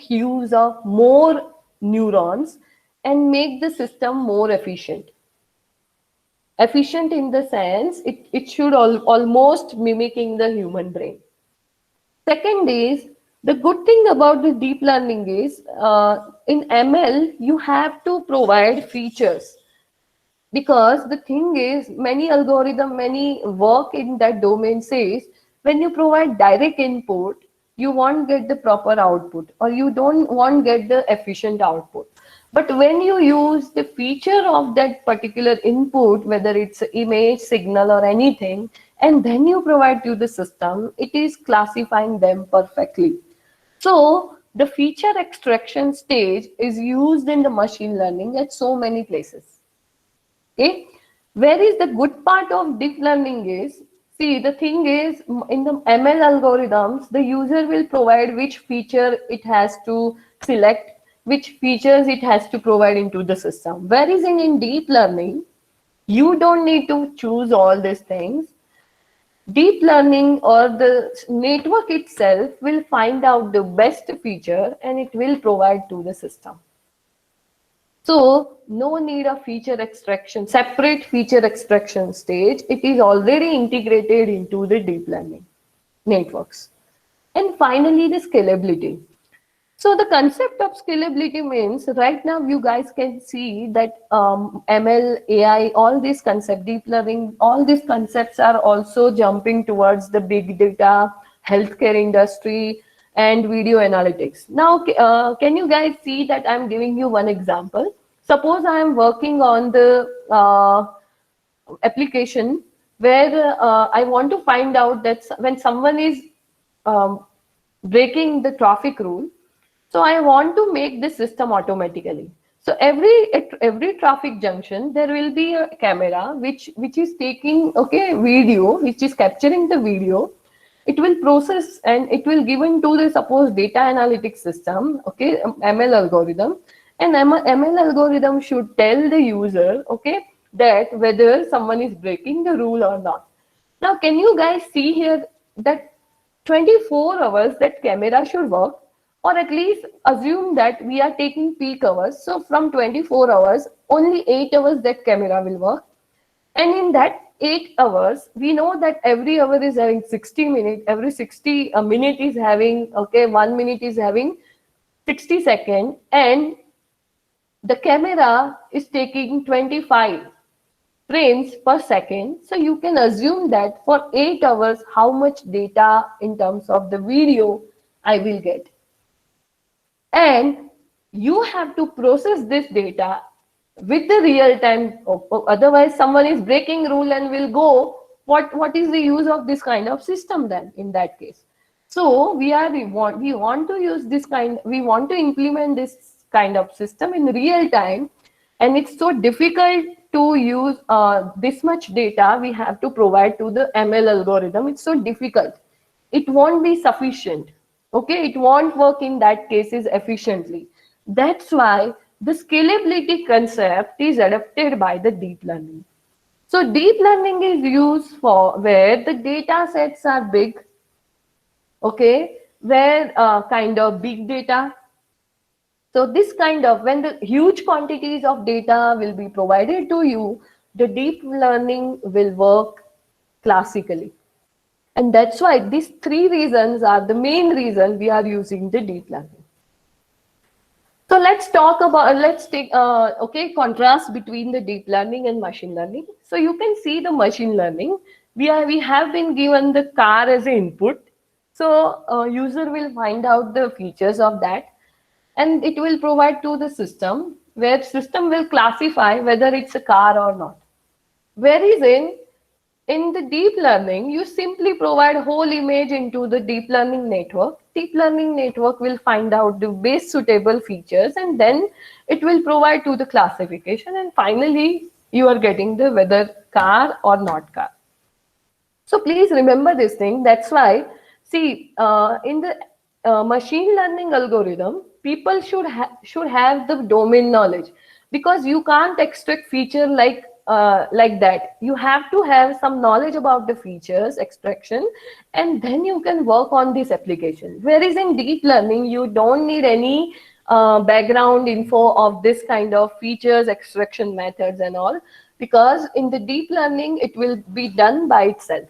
Speaker 2: use of more neurons and make the system more efficient. Efficient in the sense it should almost mimicking the human brain. Second is, the good thing about the deep learning is in ML you have to provide features, because the thing is, many algorithm, many work in that domain says when you provide direct input, you won't get the proper output, or you don't want get the efficient output. But when you use the feature of that particular input, whether it's image, signal, or anything, and then you provide to the system, it is classifying them perfectly. So the feature extraction stage is used in the machine learning at so many places. Okay, where is the good part of deep learning is, See, the thing is, in the ML algorithms, the user will provide which feature it has to select, which features it has to provide into the system. Whereas in deep learning, you don't need to choose all these things. Deep learning or the network itself will find out the best feature and it will provide to the system. So no need of feature extraction, separate feature extraction stage. It is already integrated into the deep learning networks. And finally, the scalability. So the concept of scalability means right now you guys can see that ML, AI, all these concepts, deep learning, all these concepts are also jumping towards the big data, healthcare industry, and video analytics. Now, can you guys see that I'm giving you one example? Suppose I am working on the application where I want to find out that when someone is um, breaking the traffic rule, so I want to make this system automatically. So at every traffic junction, there will be a camera which is taking video, which is capturing the video. It will process and it will given to the suppose data analytics system, ML algorithm, and ML algorithm should tell the user, that whether someone is breaking the rule or not. Now, can you guys see here that 24 hours that camera should work, or at least assume that we are taking peak hours. So from 24 hours, only 8 hours that camera will work. And in that 8 hours, we know that every hour is having 60 minutes, every 60 a minute is having, 1 minute is having 60 seconds, and the camera is taking 25 frames per second. So you can assume that for 8 hours, how much data in terms of the video I will get. And you have to process this data with the real time. Otherwise, someone is breaking rule and will go. What is the use of this kind of system then in that case? So we want to use this we want to implement this kind of system in real time, and it's so difficult to use this much data we have to provide to the ML algorithm. It's so difficult. It won't be sufficient. It won't work in that cases efficiently. That's why the scalability concept is adopted by the deep learning. So deep learning is used for where the data sets are big, where kind of big data. So this kind of, when the huge quantities of data will be provided to you, the deep learning will work classically. And that's why these three reasons are the main reason we are using the deep learning. So let's take contrast between the deep learning and machine learning. So you can see the machine learning. We have been given the car as an input. So user will find out the features of that, and it will provide to the system, where system will classify whether it's a car or not. Whereas in the deep learning, you simply provide whole image into the deep learning network. Deep learning network will find out the best suitable features, and then it will provide to the classification, and finally you are getting the whether car or not car. So please remember this thing. That's why, see, in the machine learning algorithm, people should have the domain knowledge, because you can't extract feature like that. You have to have some knowledge about the features extraction, and then you can work on this application. Whereas in deep learning, you don't need any background info of this kind of features extraction methods and all, because in the deep learning, it will be done by itself.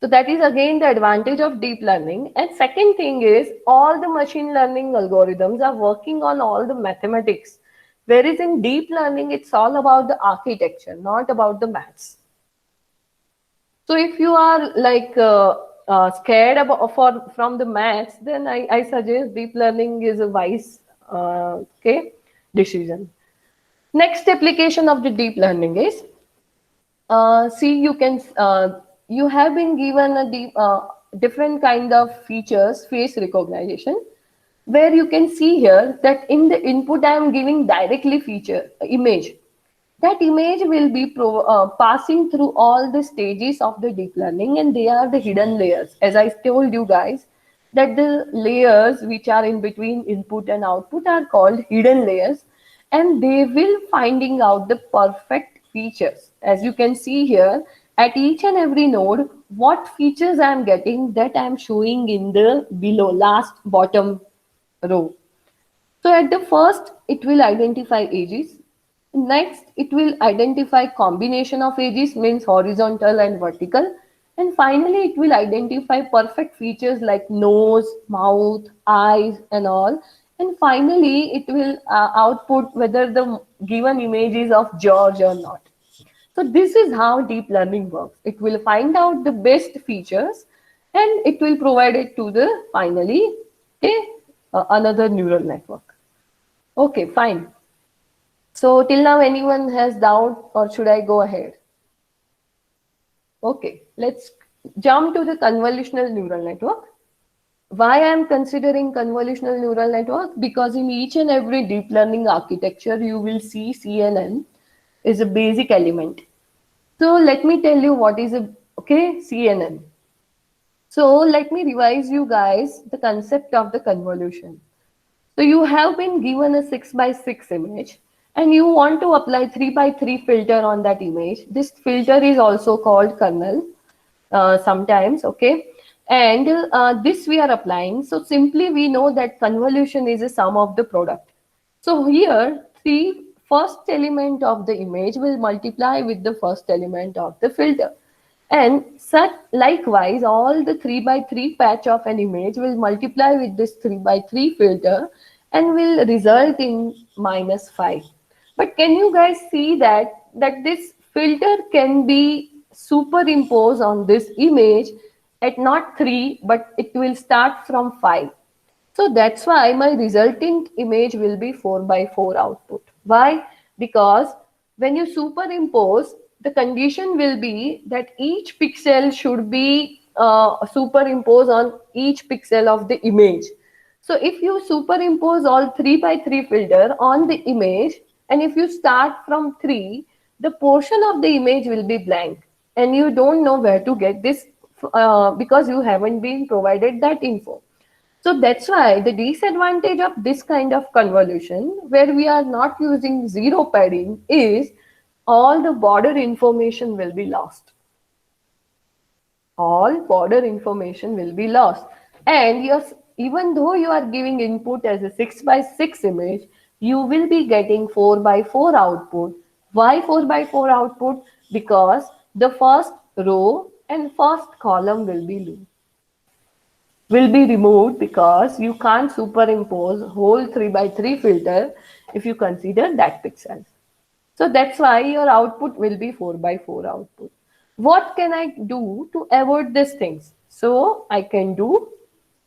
Speaker 2: So that is again the advantage of deep learning. And second thing is, all the machine learning algorithms are working on all the mathematics. Whereas in deep learning, it's all about the architecture, not about the maths. So if you are like scared from the maths, then I suggest deep learning is a wise decision. Next application of the deep learning is, you have been given a different kind of features, face recognition, where you can see here that in the input I am giving directly feature image. that image will be passing through all the stages of the deep learning, and they are the hidden layers. As I told you guys, that the layers which are in between input and output are called hidden layers, and they will finding out the perfect features. As you can see here, at each and every node, what features I am getting, that I am showing in the below last bottom row. So at the first, it will identify edges. Next, it will identify combination of edges, means horizontal and vertical. And finally, it will identify perfect features like nose, mouth, eyes, and all. And finally, it will output whether the given image is of George or not. So this is how deep learning works. It will find out the best features and it will provide it to the finally another neural network. Okay, fine. So till now, anyone has doubt, or should I go ahead? Okay, let's jump to the convolutional neural network. Why I am considering convolutional neural network? Because in each and every deep learning architecture, you will see CNN is a basic element. So let me tell you what is a CNN. So let me revise you guys the concept of the convolution. So you have been given a 6 by 6 image and you want to apply 3 by 3 filter on that image. This filter is also called kernel sometimes, okay? And this we are applying. So simply we know that convolution is a sum of the product. So here, first element of the image will multiply with the first element of the filter. And such likewise, all the 3 by 3 patch of an image will multiply with this 3 by 3 filter and will result in -5. But can you guys see that this filter can be superimposed on this image at not 3, but it will start from 5. So that's why my resultant image will be 4 by 4 output. Why? Because when you superimpose, the condition will be that each pixel should be superimposed on each pixel of the image. So if you superimpose all 3 by 3 filter on the image, and if you start from 3, the portion of the image will be blank and you don't know where to get this because you haven't been provided that info. So that's why the disadvantage of this kind of convolution, where we are not using zero padding, is all the border information will be lost. All border information will be lost. And yes, even though you are giving input as a 6 by 6 image, you will be getting 4 by 4 output. Why 4 by 4 output? Because the first row and first column will be removed because you can't superimpose whole 3 by 3 filter if you consider that pixels. So that's why your output will be 4 by 4 output. What can I do to avoid these things? So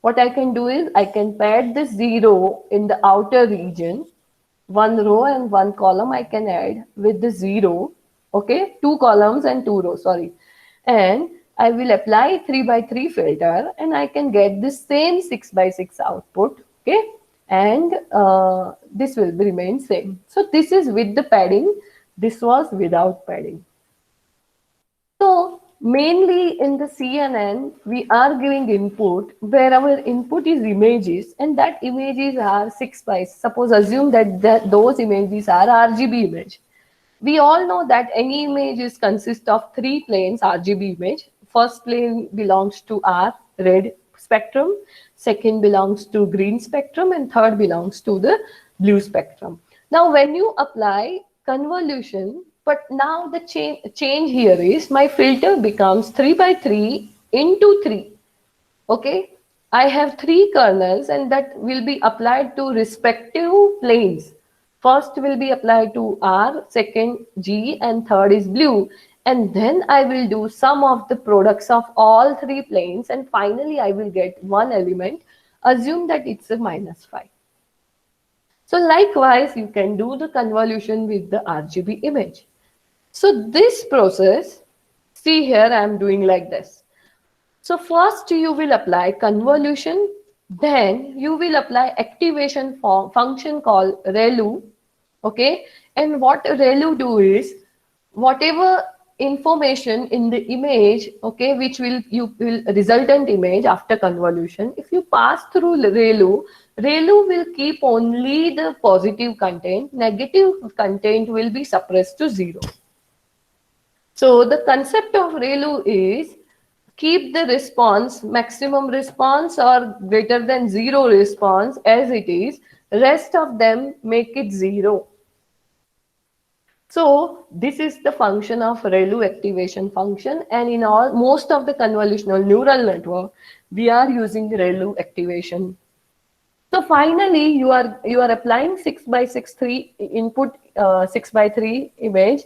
Speaker 2: what I can do is I can pad the 0 in the outer region. One row and one column I can add with the 0. Okay, 2 columns and 2 rows, sorry. And I will apply 3 by 3 filter and I can get the same 6 by 6 output. Okay, and this will remain same. So this is with the padding. This was without padding. So mainly in the CNN, we are giving input where our input is images, and that images are 6 by. Suppose assume that those images are RGB image. We all know that any images consist of 3 planes RGB image. First plane belongs to R, red spectrum. Second belongs to green spectrum, and third belongs to the blue spectrum. Now, when you apply convolution, but now the change here is my filter becomes 3 by 3 into 3. Okay, I have 3 kernels and that will be applied to respective planes. First will be applied to R, second G, and third is blue. And then I will do sum of the products of all 3 planes, and finally I will get one element. Assume that it's a -5. So likewise, you can do the convolution with the RGB image. So this process, see here I am doing like this. So first you will apply convolution, then you will apply activation function called ReLU. Okay, and what ReLU do is, whatever information in the image, okay, which will resultant image after convolution, if you pass through ReLU will keep only the positive content, negative content will be suppressed to zero. So the concept of ReLU is keep the response, maximum response or greater than zero response as it is, rest of them make it zero. So this is the function of ReLU activation function, and in most of the convolutional neural network, we are using ReLU activation. So finally, you are applying 6x6 input 6x3 image,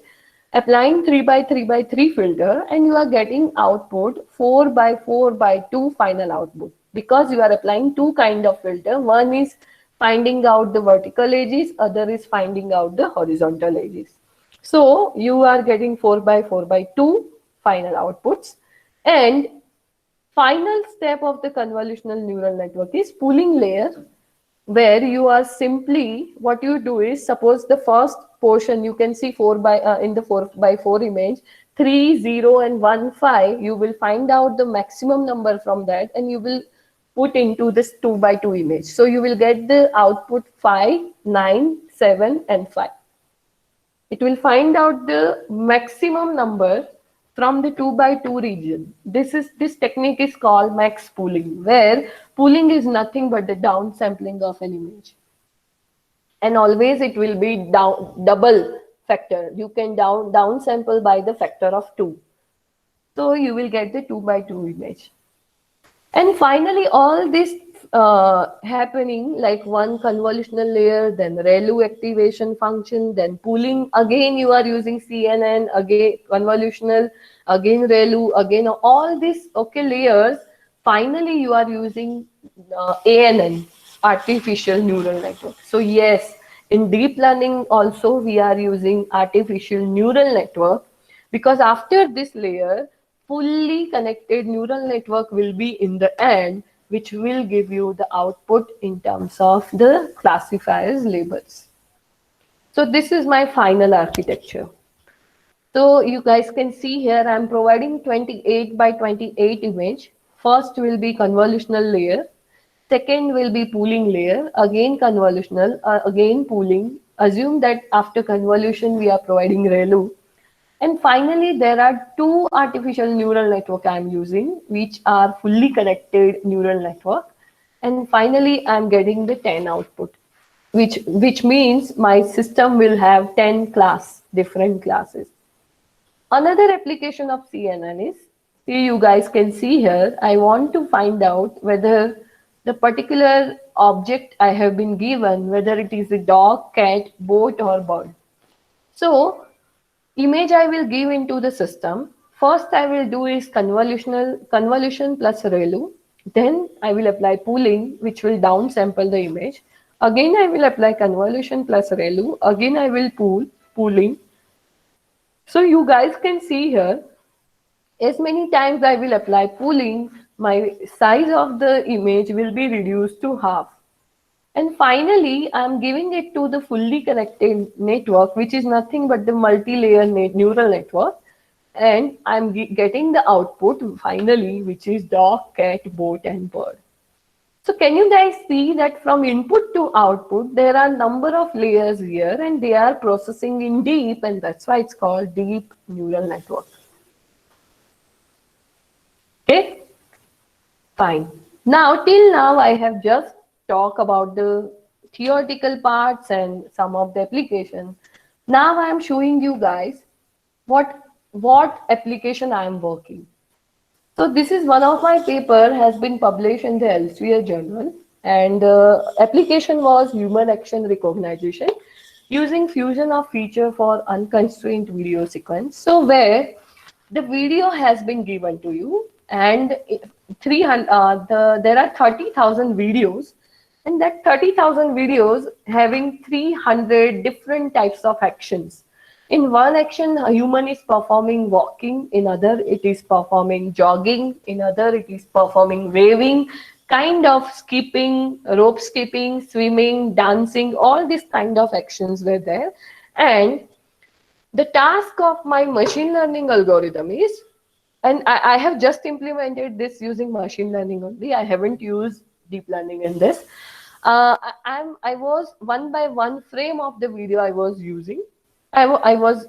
Speaker 2: applying 3x3x3 filter, and you are getting output 4x4x2 final output, because you are applying two kind of filter. One is finding out the vertical edges, other is finding out the horizontal edges. So you are getting 4x4x2 final outputs, and final step of the convolutional neural network is pooling layer, where you are simply, what you do is, suppose the first portion you can see 4 by in the 4x4 image, 3 0 and 1 5, you will find out the maximum number from that, and you will put into this 2x2 image. So you will get the output 5 9 7 and 5. It will find out the maximum number from the 2x2 region. This technique is called max pooling, where pooling is nothing but the downsampling of an image. And always it will be double factor. You can downsample by the factor of 2. So you will get the 2x2 image. And finally, all this happening like one convolutional layer, then ReLU activation function, then pooling. Again, you are using CNN, again convolutional, again ReLU, again all these layers. Finally, you are using ANN, artificial neural network. So yes, in deep learning also we are using artificial neural network, because after this layer, fully connected neural network will be in the end, which will give you the output in terms of the classifiers labels. So this is my final architecture. So you guys can see here I'm providing 28x28 image. First will be convolutional layer. Second will be pooling layer, again convolutional, again pooling. Assume that after convolution we are providing ReLU. And finally, there are two artificial neural network I'm using, which are fully connected neural network. And finally, I'm getting the 10 output, which means my system will have 10 different classes. Another application of CNN is, you guys can see here, I want to find out whether the particular object I have been given, whether it is a dog, cat, boat, or bird. So image I will give into the system. First I will do is convolution plus ReLU. Then I will apply pooling, which will downsample the image. Again I will apply convolution plus ReLU. Again I will pooling. So you guys can see here, as many times I will apply pooling, my size of the image will be reduced to half. And finally, I'm giving it to the fully connected network, which is nothing but the multi-layer neural network. And I'm getting the output finally, which is dog, cat, boat, and bird. So can you guys see that from input to output, there are number of layers here, and they are processing in deep, and that's why it's called deep neural network. Okay, fine. Now, till now, I have just talked about the theoretical parts and some of the application. Now I am showing you guys what application I am working. So this is one of my paper has been published in the Elsevier journal, and application was human action recognition using fusion of feature for unconstrained video sequence. So where the video has been given to you, and 300 there are 30,000 videos, and that 30,000 videos having 300 different types of actions. In one action, a human is performing walking, in other it is performing jogging, in other it is performing waving, kind of skipping, rope skipping, swimming, dancing, all these kind of actions were there. And the task of my machine learning algorithm is, and I have just implemented this using machine learning only. I haven't used deep learning in this. I was one by one frame of the video I was using. I was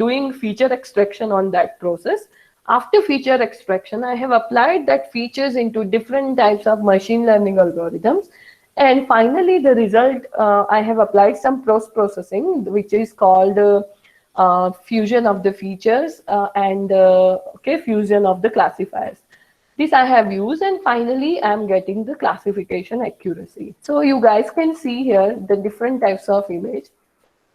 Speaker 2: doing feature extraction on that process. After feature extraction, I have applied that features into different types of machine learning algorithms. And finally, the result, I have applied some post-processing, which is called fusion of the features and okay, fusion of the classifiers. This I have used, and finally I am getting the classification accuracy. So you guys can see here the different types of image.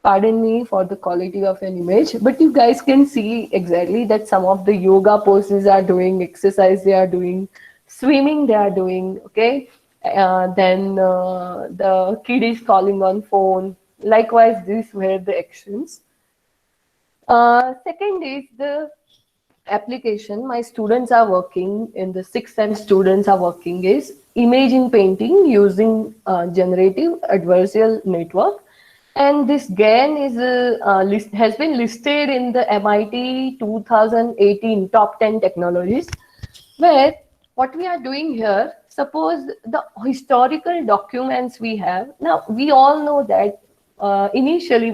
Speaker 2: Pardon me for the quality of an image, but you guys can see exactly that some of the yoga poses are doing, exercise they are doing, swimming they are doing, okay? Then the kid is calling on phone. Likewise, these were the actions. Second is the application my students are working in, the 6th sem students are working, is image in painting using generative adversarial network. And this GAN is has been listed in the MIT 2018 top 10 technologies, where what we are doing here, suppose the historical documents we have. Now, we all know that initially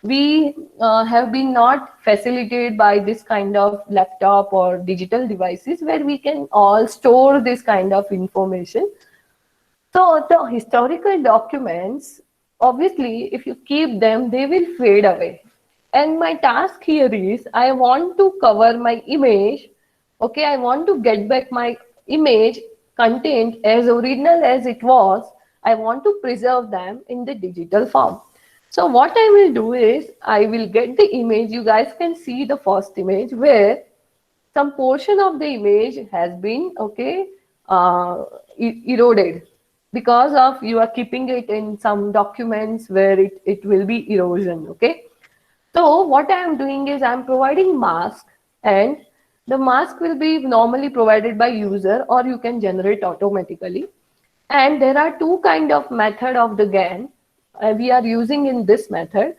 Speaker 2: we have been not facilitated by this kind of laptop or digital devices where we can all store this kind of information. So the historical documents, obviously, if you keep them, they will fade away. And my task here is I want to cover my image. Okay, I want to get back my image content as original as it was. I want to preserve them in the digital form. So what I will do is I will get the image. You guys can see the first image where some portion of the image has been, okay, eroded because of you are keeping it in some documents where it will be erosion, okay. So what I am doing is I am providing mask, and the mask will be normally provided by user or you can generate automatically. And there are two kind of method of the GAN we are using in this method,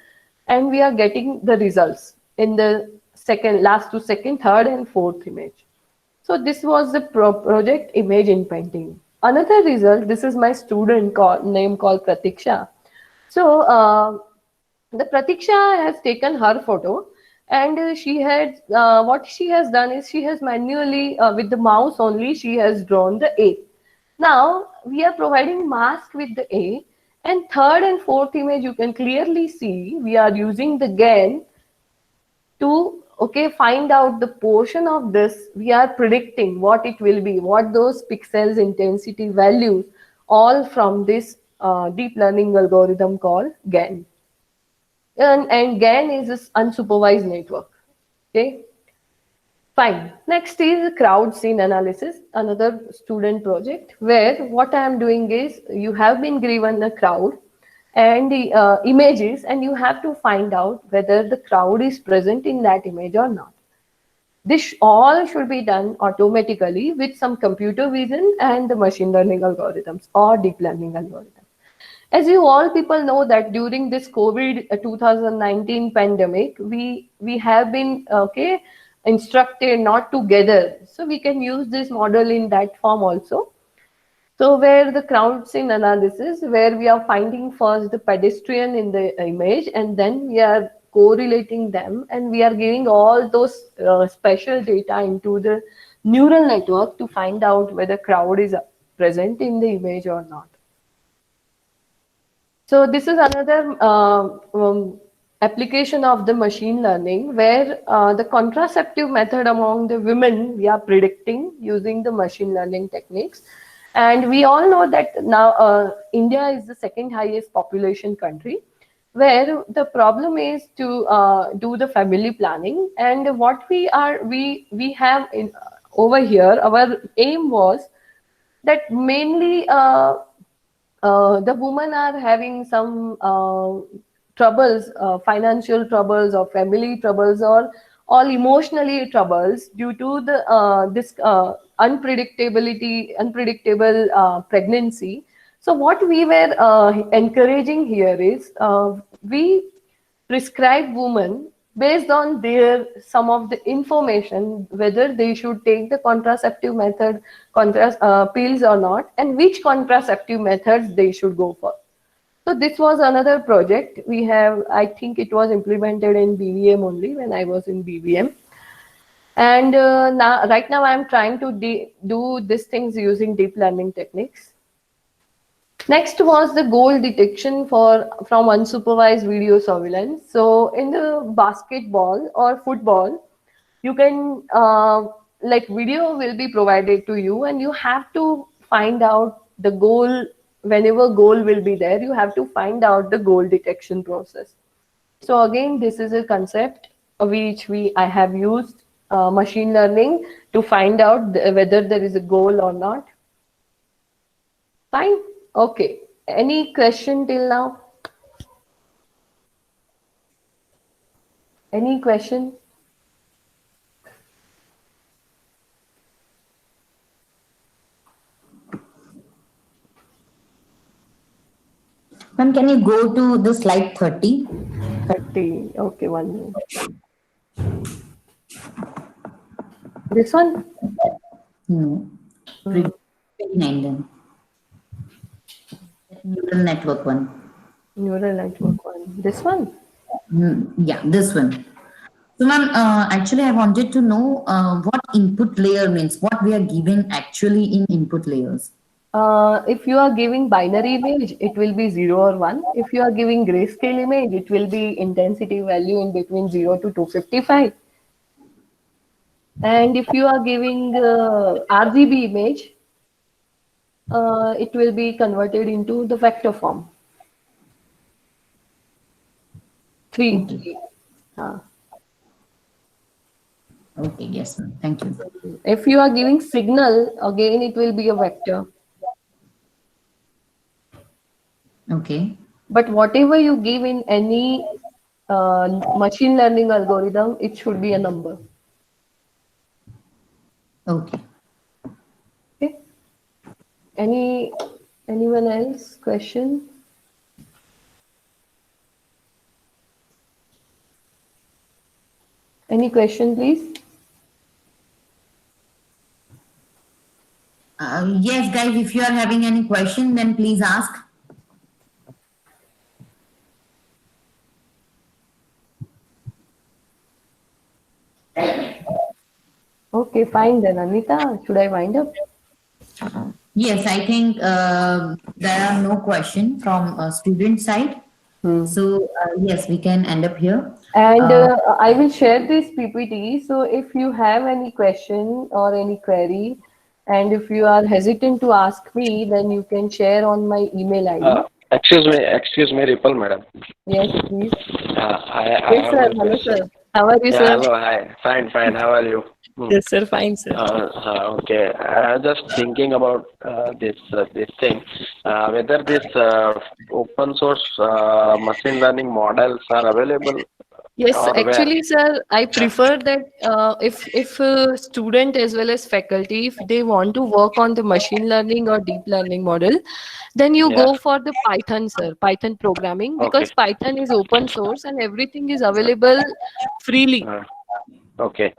Speaker 2: and we are getting the results in the last to second, third and fourth image. So this was the project image in painting. Another result, this is my student name called Pratiksha. So the Pratiksha has taken her photo, and she had what she has done is she has manually with the mouse only she has drawn the A. Now we are providing mask with the A, and third and fourth image you can clearly see we are using the GAN to find out the portion of this. We are predicting what it will be, what those pixels intensity values, all from this deep learning algorithm called GAN. And GAN is this unsupervised network. Okay, fine. Next is crowd scene analysis, another student project where what I am doing is you have been given a crowd and the images, and you have to find out whether the crowd is present in that image or not. This all should be done automatically with some computer vision and the machine learning algorithms or deep learning algorithms. As you all people know that during this COVID 2019 pandemic, we have been instructed not to gather. So we can use this model in that form also. So where the crowd scene analysis, where we are finding first the pedestrian in the image, and then we are correlating them, and we are giving all those special data into the neural network to find out whether crowd is present in the image or not. So this is another application of the machine learning where the contraceptive method among the women we are predicting using the machine learning techniques. And we all know that now India is the second highest population country, where the problem is to do the family planning. And what we have over here, our aim was that mainly the women are having some troubles, financial troubles or family troubles, all emotionally troubles due to the this unpredictable pregnancy. So what we were encouraging here is we prescribe women based on their some of the information whether they should take the contraceptive method contrast pills or not, and which contraceptive methods they should go for. So this was another project we have. I think it was implemented in BVM only when I was in BVM. And now, right now, I'm trying to do these things using deep learning techniques. Next was the goal detection from unsupervised video surveillance. So in the basketball or football, you can like video will be provided to you, and you have to find out the goal. Whenever goal will be there, you have to find out the goal detection process. So again, this is a concept which I have used machine learning to find out whether there is a goal or not. Fine. Okay. Any question till now? Any question?
Speaker 1: Ma'am, can you go to the slide 30?
Speaker 2: 30. Okay, 1 minute. This one?
Speaker 1: No. 29 then. Neural network one.
Speaker 2: Neural network one. This one?
Speaker 1: Yeah, this one. So, ma'am, actually, I wanted to know what input layer means, what we are given actually in input layers.
Speaker 2: If you are giving binary image, it will be 0 or 1. If you are giving grayscale image, it will be intensity value in between 0 to 255. And if you are giving RGB image, it will be converted into the vector form. 3.
Speaker 1: Okay.
Speaker 2: Uh,
Speaker 1: Okay, yes, ma'am. Thank you.
Speaker 2: if you are giving signal, again, it will be a vector.
Speaker 1: Okay.
Speaker 2: But whatever you give in any machine learning algorithm, it should be a number.
Speaker 1: Okay.
Speaker 2: Okay. Anyone else question? Any question, please?
Speaker 1: Yes, guys, if you are having any question, then please ask.
Speaker 2: Okay, fine then. Anita, should I wind up?
Speaker 1: Yes, I think there are no question from student side. So yes, we can end up here.
Speaker 2: And I will share this PPT. So if you have any question or any query, and if you are hesitant to ask me, then you can share on my email ID.
Speaker 3: Excuse me, Ripple madam.
Speaker 2: Yes, please.
Speaker 3: I
Speaker 2: Yes,
Speaker 3: have
Speaker 2: sir.
Speaker 3: one
Speaker 2: Hello,
Speaker 3: question.
Speaker 2: sir. How are you,
Speaker 3: Yeah,
Speaker 2: sir?
Speaker 3: hello, hi. Fine. How are you?
Speaker 2: Yes, sir. Fine, sir.
Speaker 3: Okay. I was just thinking about this thing, whether this open source machine learning models are available
Speaker 2: Yes,
Speaker 3: or where.
Speaker 2: actually, sir, I prefer that if a student as well as faculty, if they want to work on the machine learning or deep learning model, then you
Speaker 3: Yeah.
Speaker 2: go for the Python, sir, Python programming,
Speaker 3: Okay.
Speaker 2: because Python is open source and everything is available freely.
Speaker 3: Okay.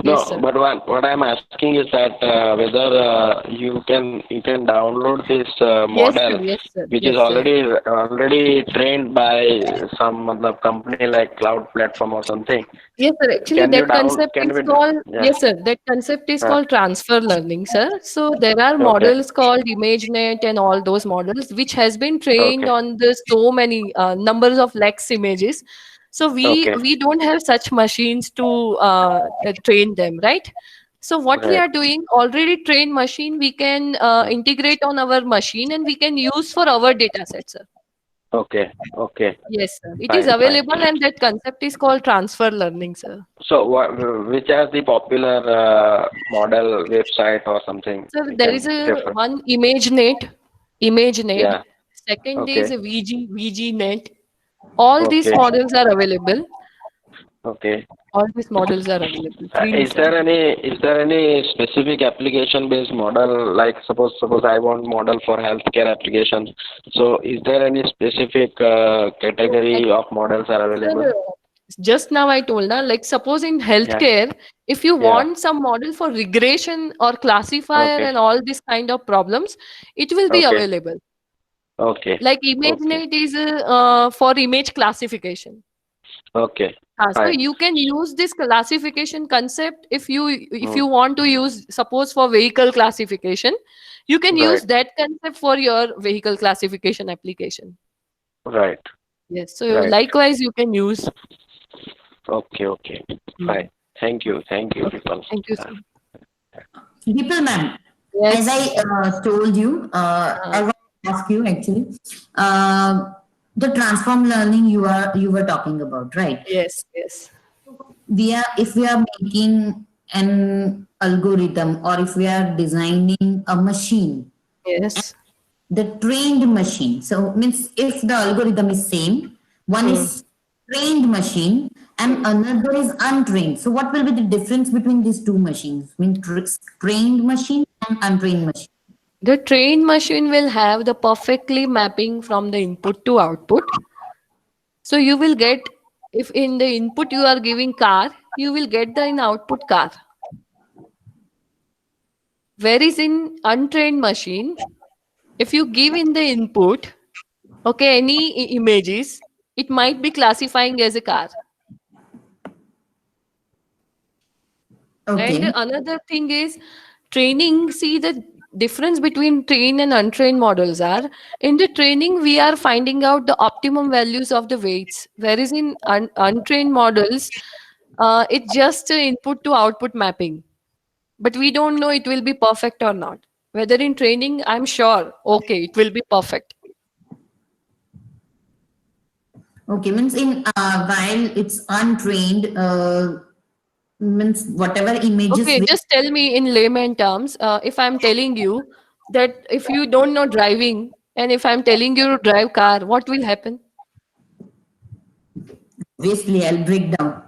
Speaker 2: Yes,
Speaker 3: No,
Speaker 2: sir.
Speaker 3: but what I'm asking is that whether you can download this
Speaker 2: Yes, sir.
Speaker 3: model,
Speaker 2: Yes, sir.
Speaker 3: which is
Speaker 2: Yes, sir.
Speaker 3: already trained by some company like cloud platform or something.
Speaker 2: Yes, sir. Actually,
Speaker 3: Can you
Speaker 2: that
Speaker 3: down?
Speaker 2: concept
Speaker 3: Can
Speaker 2: is
Speaker 3: we?
Speaker 2: called,
Speaker 3: Yeah.
Speaker 2: yes, sir. That concept is
Speaker 3: Uh,
Speaker 2: called transfer learning, sir. So there are
Speaker 3: okay.
Speaker 2: models called ImageNet and all those models, which has been trained
Speaker 3: Okay.
Speaker 2: on the so many numbers of lakhs images. So
Speaker 3: Okay.
Speaker 2: we don't have such machines to train them, right? So what we
Speaker 3: Right.
Speaker 2: are doing, already trained machine, we can integrate on our machine and we can use for our data set, sir.
Speaker 3: Okay. Okay.
Speaker 2: Yes, sir. It is
Speaker 3: Fine. Fine.
Speaker 2: available, and that concept is called transfer learning, sir.
Speaker 3: So, which are the popular model website or something
Speaker 2: So
Speaker 3: we
Speaker 2: there
Speaker 3: can
Speaker 2: is a
Speaker 3: refer?
Speaker 2: one ImageNet.
Speaker 3: Yeah.
Speaker 2: Second is
Speaker 3: Okay.
Speaker 2: a VGNet. All these
Speaker 3: Okay.
Speaker 2: models are available.
Speaker 3: Okay.
Speaker 2: All these models are available.
Speaker 3: Is there any specific application based model, like suppose I want model for healthcare applications, so is there any specific category of models are available?
Speaker 2: Just now I told na, like suppose in
Speaker 3: Yeah.
Speaker 2: healthcare, if you
Speaker 3: Yeah.
Speaker 2: want some model for regression or classifier
Speaker 3: Okay.
Speaker 2: and all these kind of problems, it will be
Speaker 3: Okay.
Speaker 2: available.
Speaker 3: Okay.
Speaker 2: Like
Speaker 3: Okay.
Speaker 2: ImageNet is for image classification.
Speaker 3: Okay.
Speaker 2: So
Speaker 3: Fine.
Speaker 2: you can use this classification concept if
Speaker 3: Hmm.
Speaker 2: you want to use, suppose for vehicle classification, you can use
Speaker 3: Right.
Speaker 2: that concept for your vehicle classification application.
Speaker 3: Right.
Speaker 2: Yes. So
Speaker 3: Right.
Speaker 2: likewise, you can use.
Speaker 3: Okay. Okay. Fine. Thank you. Thank you, people.
Speaker 2: Thank you, sir.
Speaker 1: Dimple ma'am, as
Speaker 2: Yes.
Speaker 1: I told you, I want to ask you actually, the transform learning you were talking about, right?
Speaker 2: Yes. Yes.
Speaker 1: If we are making an algorithm or if we are designing a machine,
Speaker 2: Yes.
Speaker 1: the trained machine. So means if the algorithm is same, one
Speaker 2: Hmm.
Speaker 1: is trained machine and another is untrained. So what will be the difference between these two machines? I mean trained machine and untrained machine.
Speaker 2: The trained machine will have the perfectly mapping from the input to output. So you will get, if in the input you are giving car, you will get the in output car. Whereas in untrained machine, if you give in the input, okay, any images, it might be classifying as a car. And
Speaker 1: Okay.
Speaker 2: another thing is training. See, the difference between trained and untrained models are, in the training we are finding out the optimum values of the weights, whereas in untrained models, it's just a input to output mapping. But we don't know it will be perfect or not. Whether in training, I'm sure, okay, it will be perfect.
Speaker 1: Okay. Means in while it's untrained, means whatever images
Speaker 2: Okay,
Speaker 1: we
Speaker 2: just tell me in layman terms, if I'm telling you that if you don't know driving and if I'm telling you to drive car, what will happen?
Speaker 1: obviously I'll break down.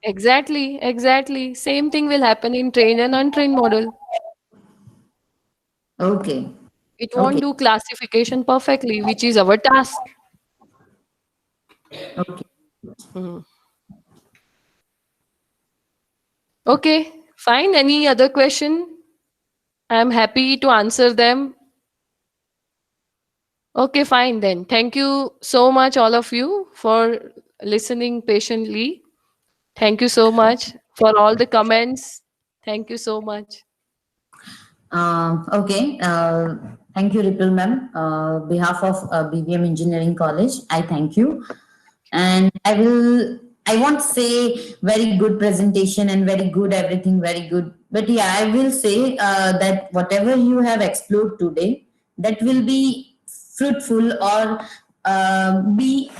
Speaker 2: Exactly, exactly. Same thing will happen in trained and untrained model.
Speaker 1: Okay.
Speaker 2: It
Speaker 1: Okay.
Speaker 2: won't do classification perfectly, which is our task.
Speaker 1: Okay.
Speaker 2: Mhm. Okay, fine. Any other question? I'm happy to answer them. Okay, fine then. Thank you so much, all of you, for listening patiently. Thank you so much for all the comments. Thank you so much.
Speaker 1: Okay. Thank you, Ripple ma'am. Behalf of BVM Engineering College, I thank you. And I won't say very good presentation and very good everything, very good. But yeah, I will say that whatever you have explored today, that will be fruitful or be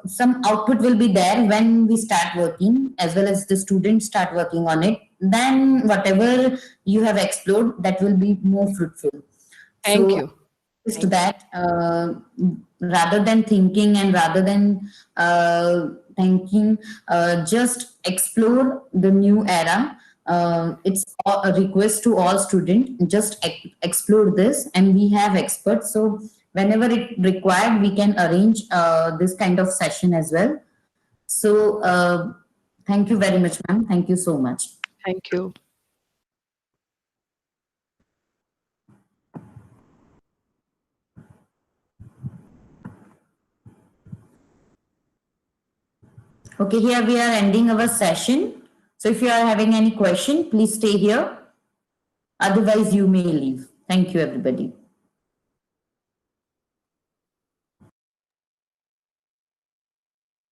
Speaker 1: some output will be there when we start working as well as the students start working on it, then whatever you have explored that will be more fruitful.
Speaker 2: Thank
Speaker 1: So
Speaker 2: you.
Speaker 1: to that, rather than thinking and rather than thinking, just explore the new era. It's a request to all students, just explore this, and we have experts, so whenever it required we can arrange this kind of session as well. So thank you very much, ma'am. Thank you so much.
Speaker 2: Thank you.
Speaker 1: Okay, here we are ending our session. So if you are having any question, please stay here. Otherwise, you may leave. Thank you, everybody.